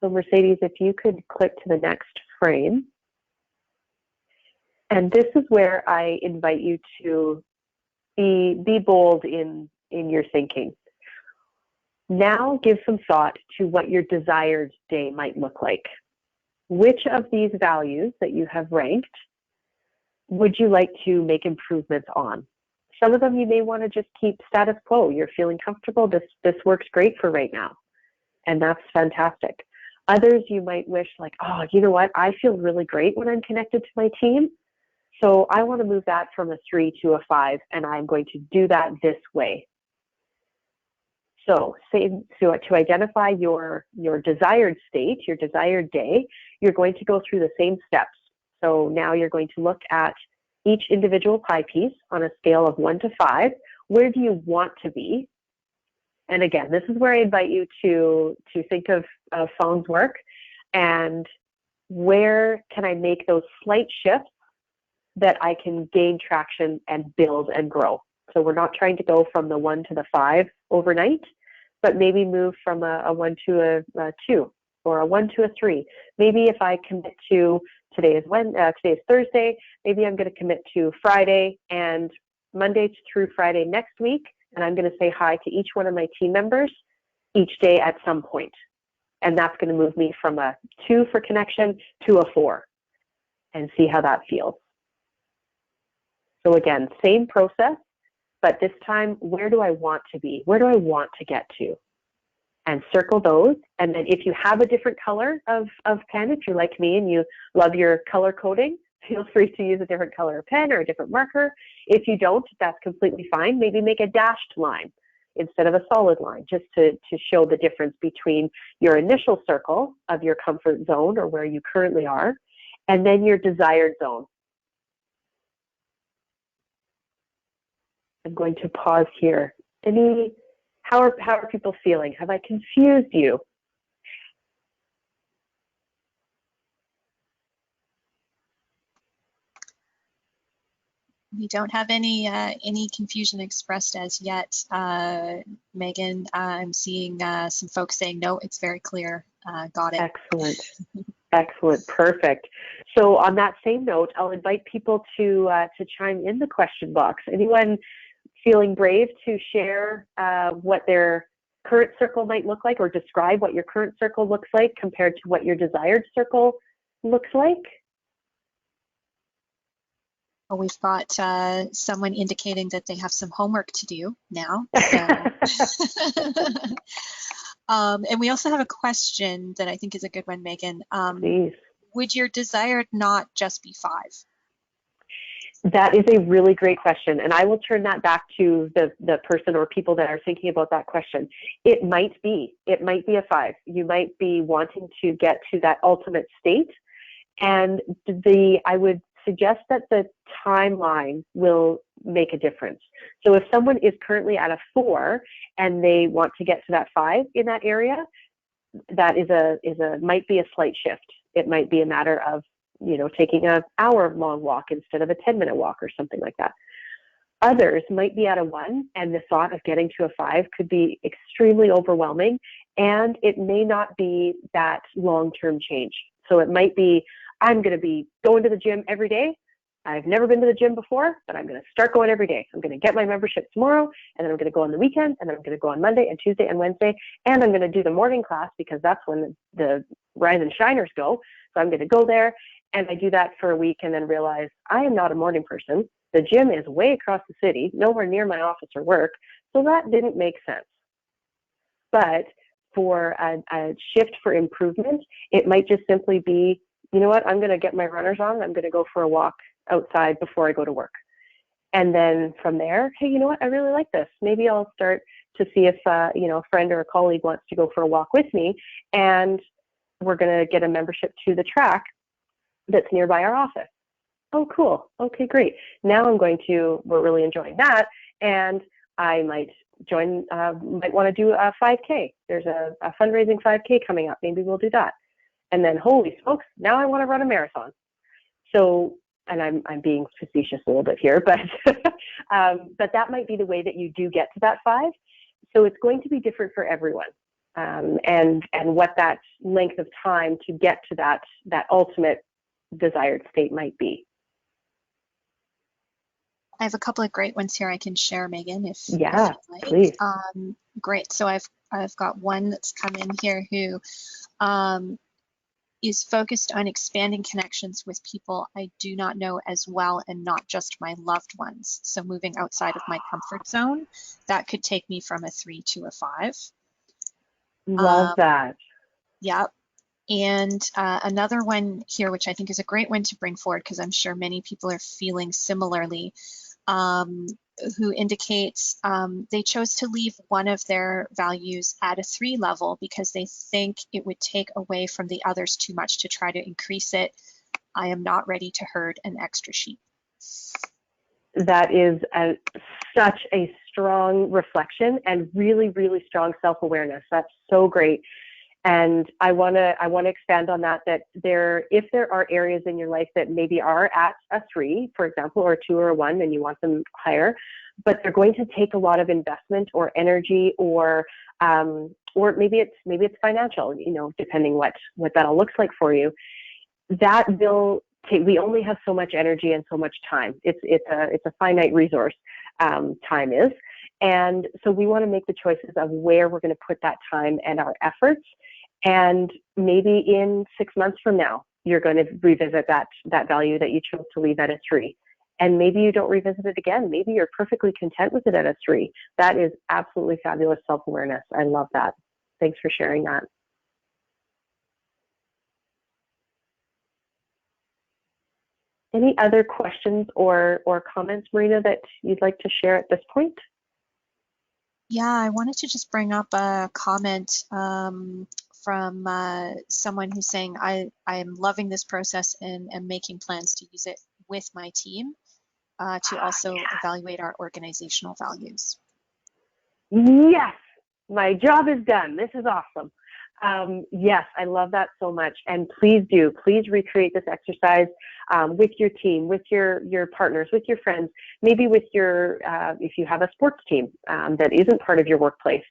So Mercedes, if you could click to the next frame. And this is where I invite you to be bold in your thinking. Now give some thought to what your desired day might look like. Which of these values that you have ranked would you like to make improvements on? Some of them you may want to just keep status quo. You're feeling comfortable. This works great for right now. And that's fantastic. Others you might wish like, oh, you know what? I feel really great when I'm connected to my team. So I want to move that from a 3 to a 5, and I'm going to do that this way. So to identify your desired state, your desired day, you're going to go through the same steps. So now you're going to look at each individual pie piece on a scale of 1 to 5. Where do you want to be? And again, this is where I invite you to think of phone's work, and where can I make those slight shifts that I can gain traction and build and grow. So we're not trying to go from the 1 to the 5 overnight, but maybe move from a 1 to a 2 or a 1 to a 3. Maybe if I commit to today is Thursday, maybe I'm going to commit to Friday and Monday through Friday next week, and I'm going to say hi to each one of my team members each day at some point. And that's going to move me from a 2 for connection to a 4 and see how that feels. So again, same process, but this time, where do I want to be? Where do I want to get to? And circle those. And then if you have a different color of pen, if you're like me and you love your color coding, feel free to use a different color of pen or a different marker. If you don't, that's completely fine. Maybe make a dashed line instead of a solid line, just to show the difference between your initial circle of your comfort zone or where you currently are, and then your desired zone. I'm going to pause here. How are people feeling? Have I confused you? We don't have any confusion expressed as yet, Megan. I'm seeing some folks saying, no, it's very clear. Got it. Excellent. Excellent. Perfect. So on that same note, I'll invite people to chime in the question box. Anyone feeling brave to share what their current circle might look like, or describe what your current circle looks like compared to what your desired circle looks like? Well, we've got someone indicating that they have some homework to do now. So. And we also have a question that I think is a good one, Megan. Please. Would your desired not just be 5? That is a really great question, and I will turn that back to the person or people that are thinking about that question. It might be a 5. You might be wanting to get to that ultimate state, and I would suggest that the timeline will make a difference. So if someone is currently at a 4 and they want to get to that 5 in that area, that might be a slight shift. It might be a matter of, taking an hour-long walk instead of a 10-minute walk or something like that. Others might be at a 1, and the thought of getting to a 5 could be extremely overwhelming, and it may not be that long-term change. So it might be, I'm going to be going to the gym every day. I've never been to the gym before, but I'm going to start going every day. I'm going to get my membership tomorrow, and then I'm going to go on the weekend, and then I'm going to go on Monday and Tuesday and Wednesday, and I'm going to do the morning class because that's when the rise and shiners go. So I'm going to go there, and I do that for a week and then realize I am not a morning person. The gym is way across the city, nowhere near my office or work, so that didn't make sense. But for a shift for improvement, it might just simply be, you know what, I'm going to get my runners on, I'm going to go for a walk outside before I go to work. And then from there, hey, you know what, I really like this. Maybe I'll start to see if, a friend or a colleague wants to go for a walk with me, and we're going to get a membership to the track that's nearby our office. Oh, cool. Okay, great. Now we're really enjoying that. And I might might want to do a 5K. There's a fundraising 5K coming up. Maybe we'll do that. And then, holy smokes, now I want to run a marathon. So, and I'm being facetious a little bit here, but that might be the way that you do get to that 5. So it's going to be different for everyone. And what that length of time to get to that ultimate desired state might be. I have a couple of great ones here I can share, Megan, if you'd like. Please. Great. So I've got one that's come in here who is focused on expanding connections with people I do not know as well and not just my loved ones. So moving outside of my comfort zone, that could take me from a 3 to a 5. Love that. Yep. And another one here, which I think is a great one to bring forward because I'm sure many people are feeling similarly, who indicates they chose to leave one of their values at a 3 level because they think it would take away from the others too much to try to increase it. I am not ready to herd an extra sheep. That is such a strong reflection and really, really strong self-awareness. That's so great. And I want to expand on that if there are areas in your life that maybe are at a 3, for example, or a 2 or a 1, and you want them higher, but they're going to take a lot of investment or energy, or maybe it's financial, depending what that all looks like for you. That will take. We only have so much energy and so much time. It's a finite resource. Time is, and so we want to make the choices of where we're going to put that time and our efforts. And maybe in 6 months from now, you're going to revisit that value that you chose to leave at a 3. And maybe you don't revisit it again. Maybe you're perfectly content with it at a 3. That is absolutely fabulous self-awareness. I love that. Thanks for sharing that. Any other questions or comments, Marina, that you'd like to share at this point? Yeah, I wanted to just bring up a comment from someone who's saying, I am loving this process and am making plans to use it with my team to also evaluate our organizational values. Yes, my job is done. This is awesome. Yes, I love that so much. And please recreate this exercise with your team, with your partners, with your friends, maybe with if you have a sports team that isn't part of your workplace.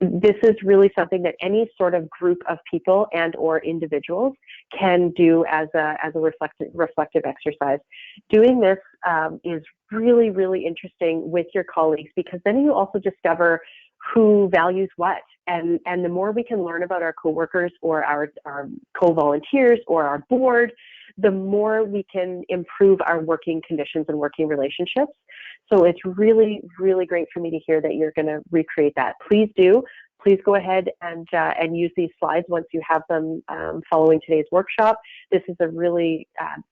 This is really something that any sort of group of people and or individuals can do as a reflective exercise. Doing this is really, really interesting with your colleagues, because then you also discover who values what. And the more we can learn about our coworkers or our co-volunteers or our board, the more we can improve our working conditions and working relationships. So it's really, really great for me to hear that you're going to recreate that. Please do. Please go ahead and use these slides once you have them following today's workshop. This is a really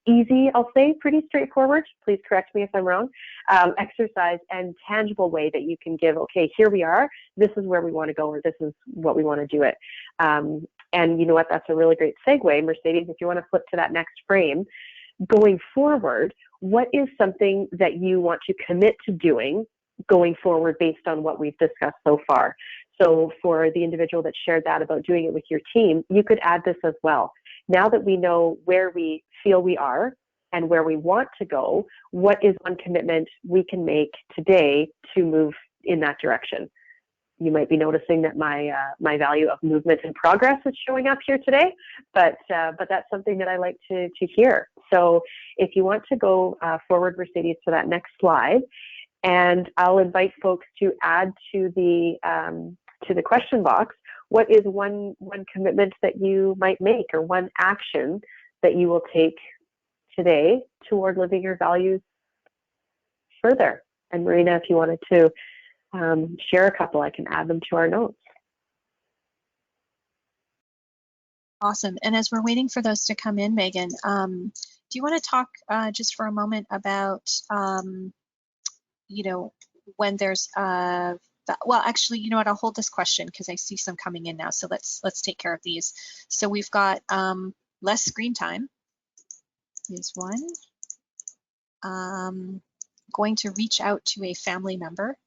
easy, I'll say, pretty straightforward, please correct me if I'm wrong, exercise and tangible way that you can give, okay, here we are, this is where we want to go, or this is what we want to do it. And you know what, that's a really great segue. Mercedes, if you want to flip to that next frame, going forward, what is something that you want to commit to doing going forward based on what we've discussed so far? So for the individual that shared that about doing it with your team, you could add this as well. Now that we know where we feel we are and where we want to go, what is one commitment we can make today to move in that direction? You might be noticing that my value of movement and progress is showing up here today, but that's something that I like to hear. So if you want to go forward, Mercedes, to that next slide, and I'll invite folks to add to the question box, what is one commitment that you might make, or one action that you will take today toward living your values further? And Marina, if you wanted to share a couple, I can add them to our notes. Awesome. And as we're waiting for those to come in, Megan, do you want to talk just for a moment about, you know, when there's well, actually, you know what, I'll hold this question because I see some coming in now. So let's take care of these. So we've got less screen time is one. Going to reach out to a family member.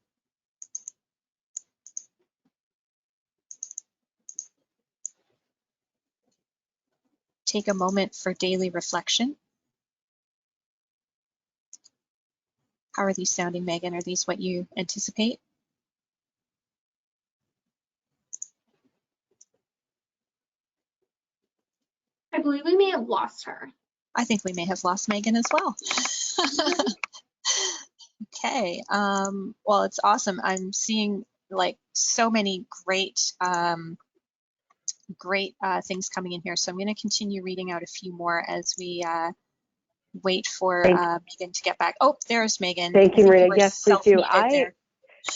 Take a moment for daily reflection. How are these sounding, Megan? Are these what you anticipate? I believe we may have lost her. I think we may have lost Megan as well. Okay, well, it's awesome. I'm seeing like so many great things coming in here. So I'm going to continue reading out a few more as we wait for Megan to get back. Oh, there's Megan. Thank you, Marina. Yes, please do. There.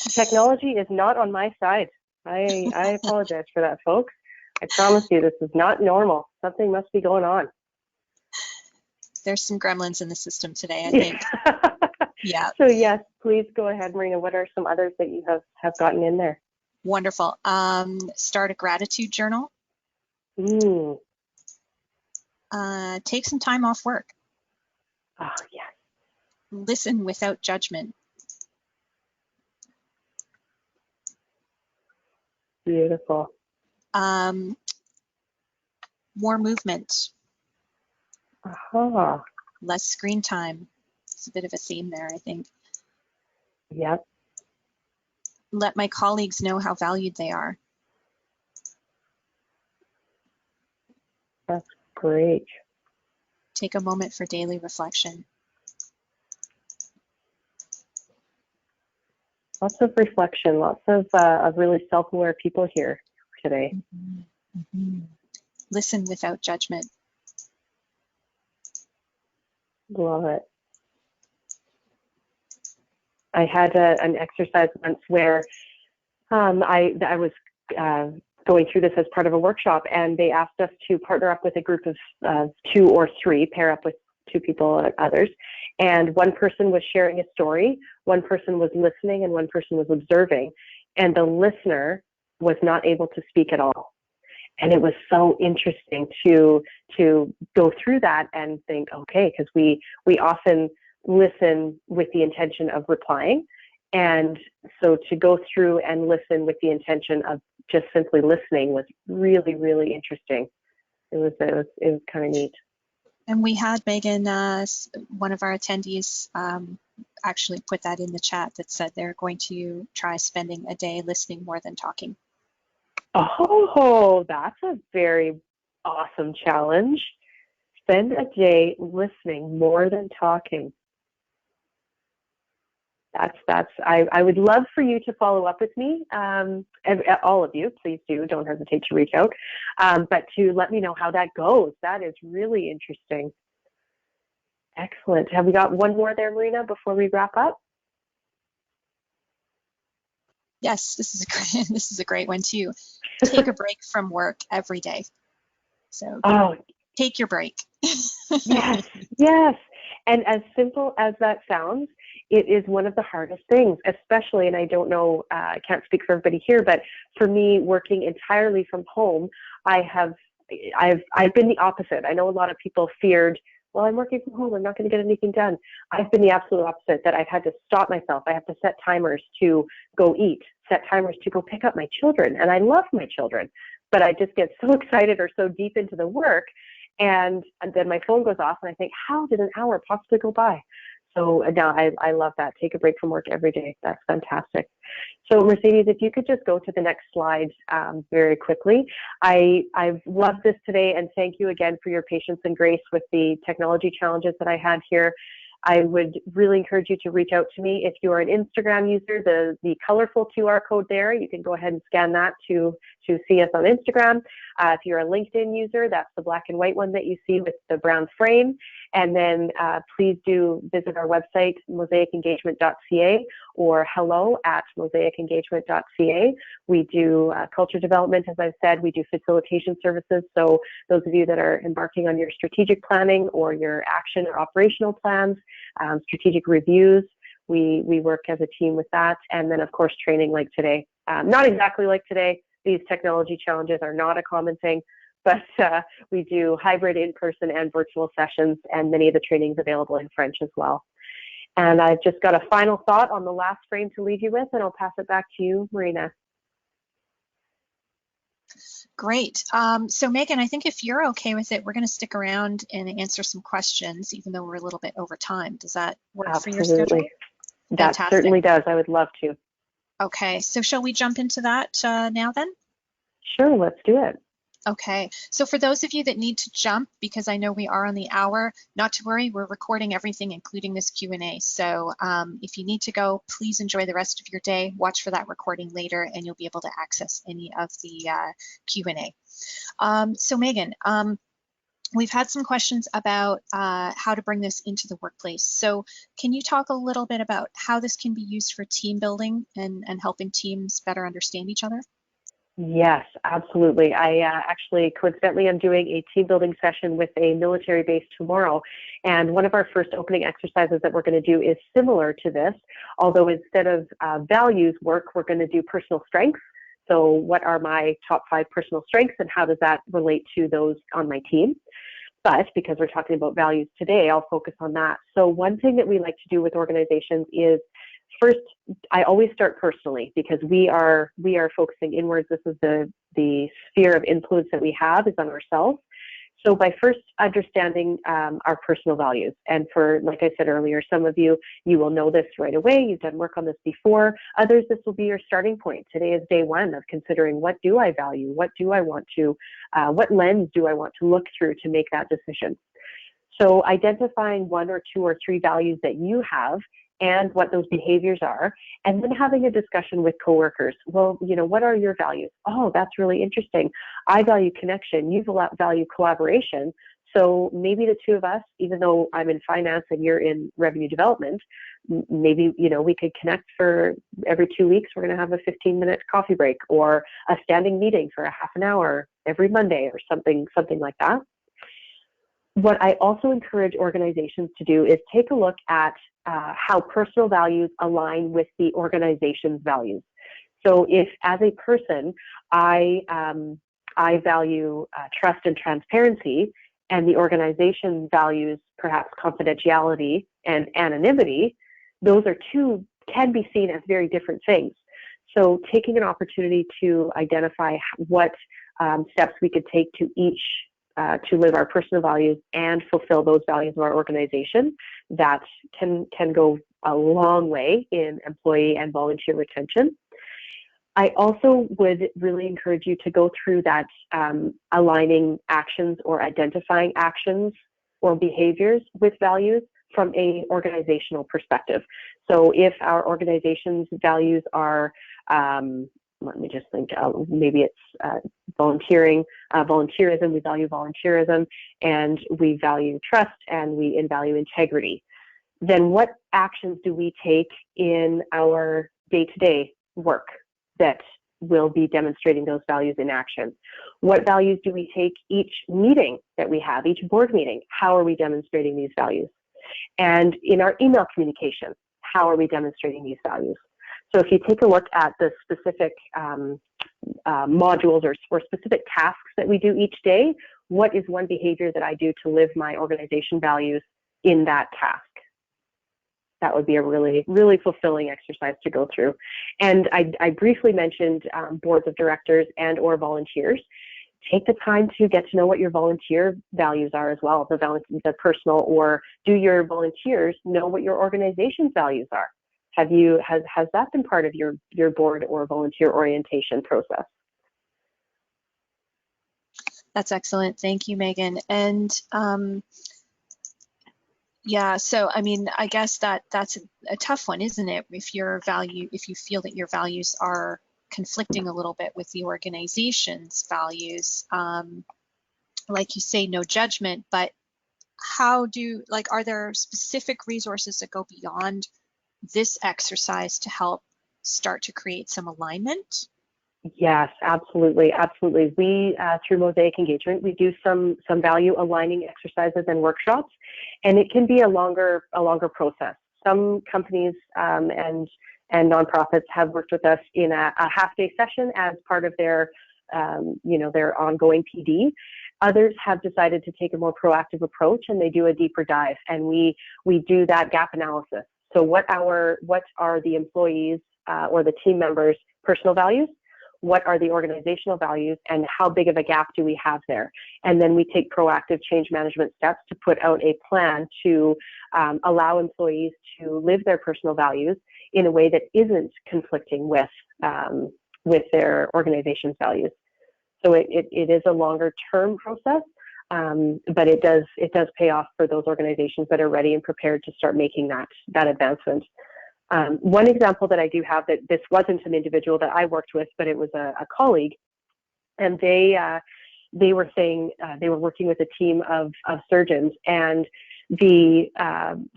Technology is not on my side. I apologize for that, folks. I promise you, this is not normal. Something must be going on. There's some gremlins in the system today, I think. Yeah. So yes, please go ahead, Marina. What are some others that you have gotten in there? Wonderful. Start a gratitude journal. Take some time off work. Oh, yes. Listen without judgment. Beautiful. More movement. Less screen time. It's a bit of a theme there, I think. Yep. Let my colleagues know how valued they are. That's great. Take a moment for daily reflection. Lots of reflection, lots of really self-aware people here today. Listen without judgment. Love it. I had an exercise once where I was going through this as part of a workshop, and they asked us to partner up with a group of 2 or 3, pair up with 2 people or others, and one person was sharing a story, one person was listening, and one person was observing, and the listener was not able to speak at all. And it was so interesting to go through that and think, okay, because we often listen with the intention of replying, and so to go through and listen with the intention of just simply listening was really, really interesting. It was kind of neat. And we had Megan, one of our attendees, actually put that in the chat that said they're going to try spending a day listening more than talking. Oh, that's a very awesome challenge. Spend a day listening more than talking. I would love for you to follow up with me, and all of you, please do, don't hesitate to reach out, but to let me know how that goes. That is really interesting. Excellent. Have we got one more there, Marina, before we wrap up? Yes, this is a great, this is a great one too. Take a break from work every day. So take your break. Yes, yes. And as simple as that sounds, it is one of the hardest things, especially, and I don't know, I can't speak for everybody here, but for me, working entirely from home, I've been the opposite. I know a lot of people feared, well, I'm working from home, I'm not going to get anything done. I've been the absolute opposite, that I've had to stop myself. I have to set timers to go eat, set timers to go pick up my children. And I love my children, but I just get so excited or so deep into the work. And then my phone goes off and I think, how did an hour possibly go by? So now I love that. Take a break from work every day. That's fantastic. So Mercedes, if you could just go to the next slide very quickly. I've loved this today, and thank you again for your patience and grace with the technology challenges that I had here. I would really encourage you to reach out to me. If you are an Instagram user, the colorful QR code there, you can go ahead and scan that to see us on Instagram. If you're a LinkedIn user, that's the black and white one that you see with the brown frame. And then please do visit our website, mosaicengagement.ca, or hello@mosaicengagement.ca. We do culture development, as I've said. We do facilitation services. So those of you that are embarking on your strategic planning or your action or operational plans, strategic reviews, we work as a team with that. And then, of course, training like today. Not exactly like today. These technology challenges are not a common thing, but we do hybrid in-person and virtual sessions, and many of the trainings available in French as well. And I've just got a final thought on the last frame to leave you with, and I'll pass it back to you, Marina. Great. So Megan, I think if you're okay with it, we're going to stick around and answer some questions, even though we're a little bit over time. Does that work for your schedule? Absolutely. That certainly does. I would love to. Okay, so shall we jump into that now then? Sure, let's do it. Okay, so for those of you that need to jump, because I know we are on the hour, not to worry, we're recording everything, including this Q&A. So if you need to go, please enjoy the rest of your day. Watch for that recording later, and you'll be able to access any of the Q&A. So Megan, we've had some questions about how to bring this into the workplace. So can you talk a little bit about how this can be used for team building and helping teams better understand each other? Yes, absolutely. I actually, coincidentally, I'm doing a team building session with a military base tomorrow. And one of our first opening exercises that we're going to do is similar to this, although instead of values work, we're going to do personal strengths. So what are my top 5 personal strengths, and how does that relate to those on my team? But because we're talking about values today, I'll focus on that. So one thing that we like to do with organizations is, first, I always start personally, because we are focusing inwards. This is the sphere of influence that we have is on ourselves. So by first understanding our personal values, and for, like I said earlier, some of you will know this right away. You've done work on this before. Others, this will be your starting point. Today is day one of considering, what do I value? What do I want to, what lens do I want to look through to make that decision? So identifying 1 or 2 or 3 values that you have and what those behaviors are, and then having a discussion with coworkers. Well, you know, what are your values? Oh, that's really interesting. I value connection. You value collaboration. So maybe the two of us, even though I'm in finance and you're in revenue development, maybe, you know, we could connect for every 2 weeks. We're going to have a 15-minute coffee break, or a standing meeting for a half an hour every Monday, or something like that. What I also encourage organizations to do is take a look at how personal values align with the organization's values. So if, as a person, I value trust and transparency, and the organization values perhaps confidentiality and anonymity, those are can be seen as very different things. So taking an opportunity to identify what steps we could take to each to live our personal values and fulfill those values of our organization, that can go a long way in employee and volunteer retention. I also would really encourage you to go through that aligning actions or identifying actions or behaviors with values from an organizational perspective. So if our organization's values are let me just think, maybe it's volunteerism. We value volunteerism, and we value trust, and we value integrity. Then what actions do we take in our day-to-day work that will be demonstrating those values in action? What values do we take each meeting that we have, each board meeting? How are we demonstrating these values? And in our email communication, how are we demonstrating these values? So if you take a look at the specific modules or specific tasks that we do each day, what is one behavior that I do to live my organization values in that task? That would be a really, really fulfilling exercise to go through. And I briefly mentioned boards of directors and or volunteers. Take the time to get to know what your volunteer values are as well, the personal, or do your volunteers know what your organization's values are? Has that been part of your board or volunteer orientation process? That's excellent. Thank you, Megan. And yeah, so I mean, I guess that's a tough one, isn't it? If you feel that your values are conflicting a little bit with the organization's values, like you say, no judgment, but are there specific resources that go beyond this exercise to help start to create some alignment? Yes, absolutely, absolutely. We, through Mosaic Engagement, we do some value aligning exercises and workshops, and it can be a longer process. Some companies and nonprofits have worked with us in a half-day session as part of their ongoing PD. Others have decided to take a more proactive approach, and they do a deeper dive, and we do that gap analysis. So what are the employees or the team members' personal values? What are the organizational values, and how big of a gap do we have there? And then we take proactive change management steps to put out a plan to allow employees to live their personal values in a way that isn't conflicting with their organization's values. So it is a longer term process, but it does pay off for those organizations that are ready and prepared to start making that advancement. One example that I do have, that this wasn't an individual that I worked with, but it was a colleague, and they were saying they were working with a team of surgeons, and the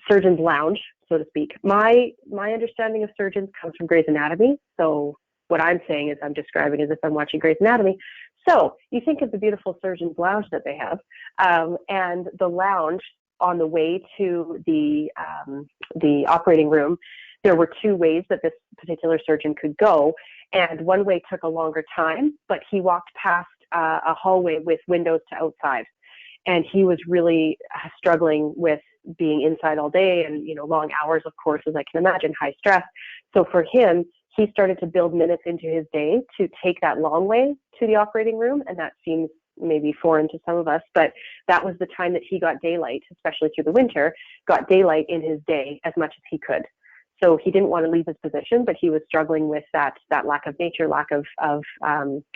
surgeons lounge, so to speak. My understanding of surgeons comes from Grey's Anatomy, so what I'm saying is I'm describing as if I'm watching Grey's Anatomy. So you think of the beautiful surgeon's lounge that they have, and the lounge on the way to the operating room. There were two ways that this particular surgeon could go, and one way took a longer time, but he walked past a hallway with windows to outside, and he was really struggling with being inside all day, and long hours, of course, as I can imagine, high stress. So for him, he started to build minutes into his day to take that long way to the operating room, and that seems maybe foreign to some of us, but that was the time that he got daylight, especially through the winter, got daylight in his day as much as he could. So he didn't want to leave his position, but he was struggling with that lack of nature, lack of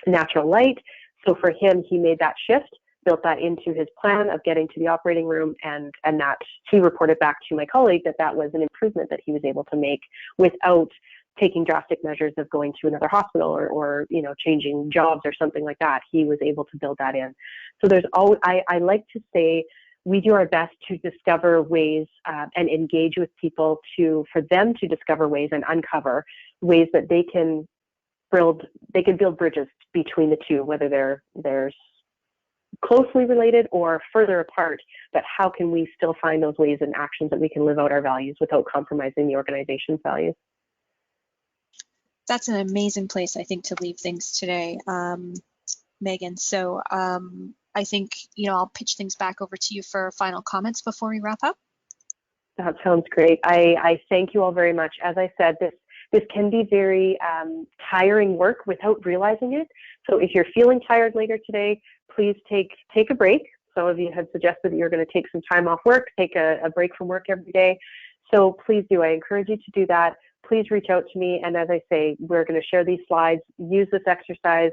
natural light. So for him, he made that shift, built that into his plan of getting to the operating room, and that he reported back to my colleague that was an improvement that he was able to make without taking drastic measures of going to another hospital or changing jobs or something like that. He was able to build that in. So there's always, I like to say, we do our best to discover ways and engage with people for them to discover ways and uncover ways that they can build bridges between the two, whether they're closely related or further apart, but how can we still find those ways and actions that we can live out our values without compromising the organization's values? That's an amazing place, I think, to leave things today, Megan. So I think, I'll pitch things back over to you for final comments before we wrap up. That sounds great. I thank you all very much. As I said, this can be very tiring work without realizing it. So if you're feeling tired later today, please take a break. Some of you had suggested that you're going to take some time off work, take a break from work every day. So please do. I encourage you to do that. Please reach out to me. And as I say, we're going to share these slides, use this exercise,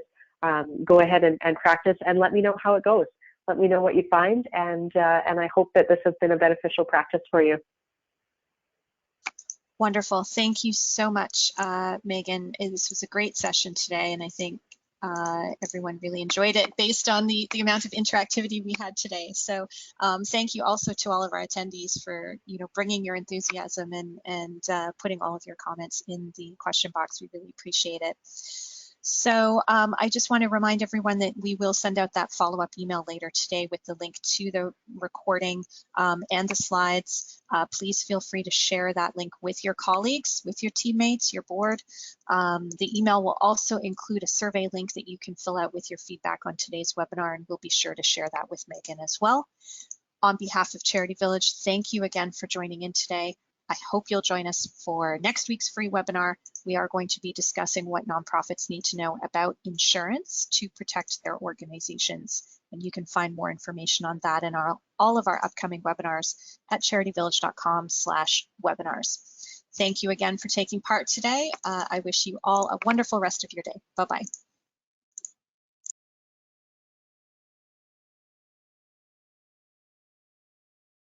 go ahead and practice, and let me know how it goes. Let me know what you find. And I hope that this has been a beneficial practice for you. Wonderful. Thank you so much, Megan. This was a great session today, and I think everyone really enjoyed it based on the amount of interactivity we had today. So thank you also to all of our attendees for bringing your enthusiasm and putting all of your comments in the question box. We really appreciate it. So I just want to remind everyone that we will send out that follow-up email later today with the link to the recording and the slides. Please feel free to share that link with your colleagues, with your teammates, your board. The email will also include a survey link that you can fill out with your feedback on today's webinar, and we'll be sure to share that with Megan as well. On behalf of Charity Village, thank you again for joining in today. I hope you'll join us for next week's free webinar. We are going to be discussing what nonprofits need to know about insurance to protect their organizations. And you can find more information on that in all of our upcoming webinars at charityvillage.com/webinars. Thank you again for taking part today. I wish you all a wonderful rest of your day. Bye-bye.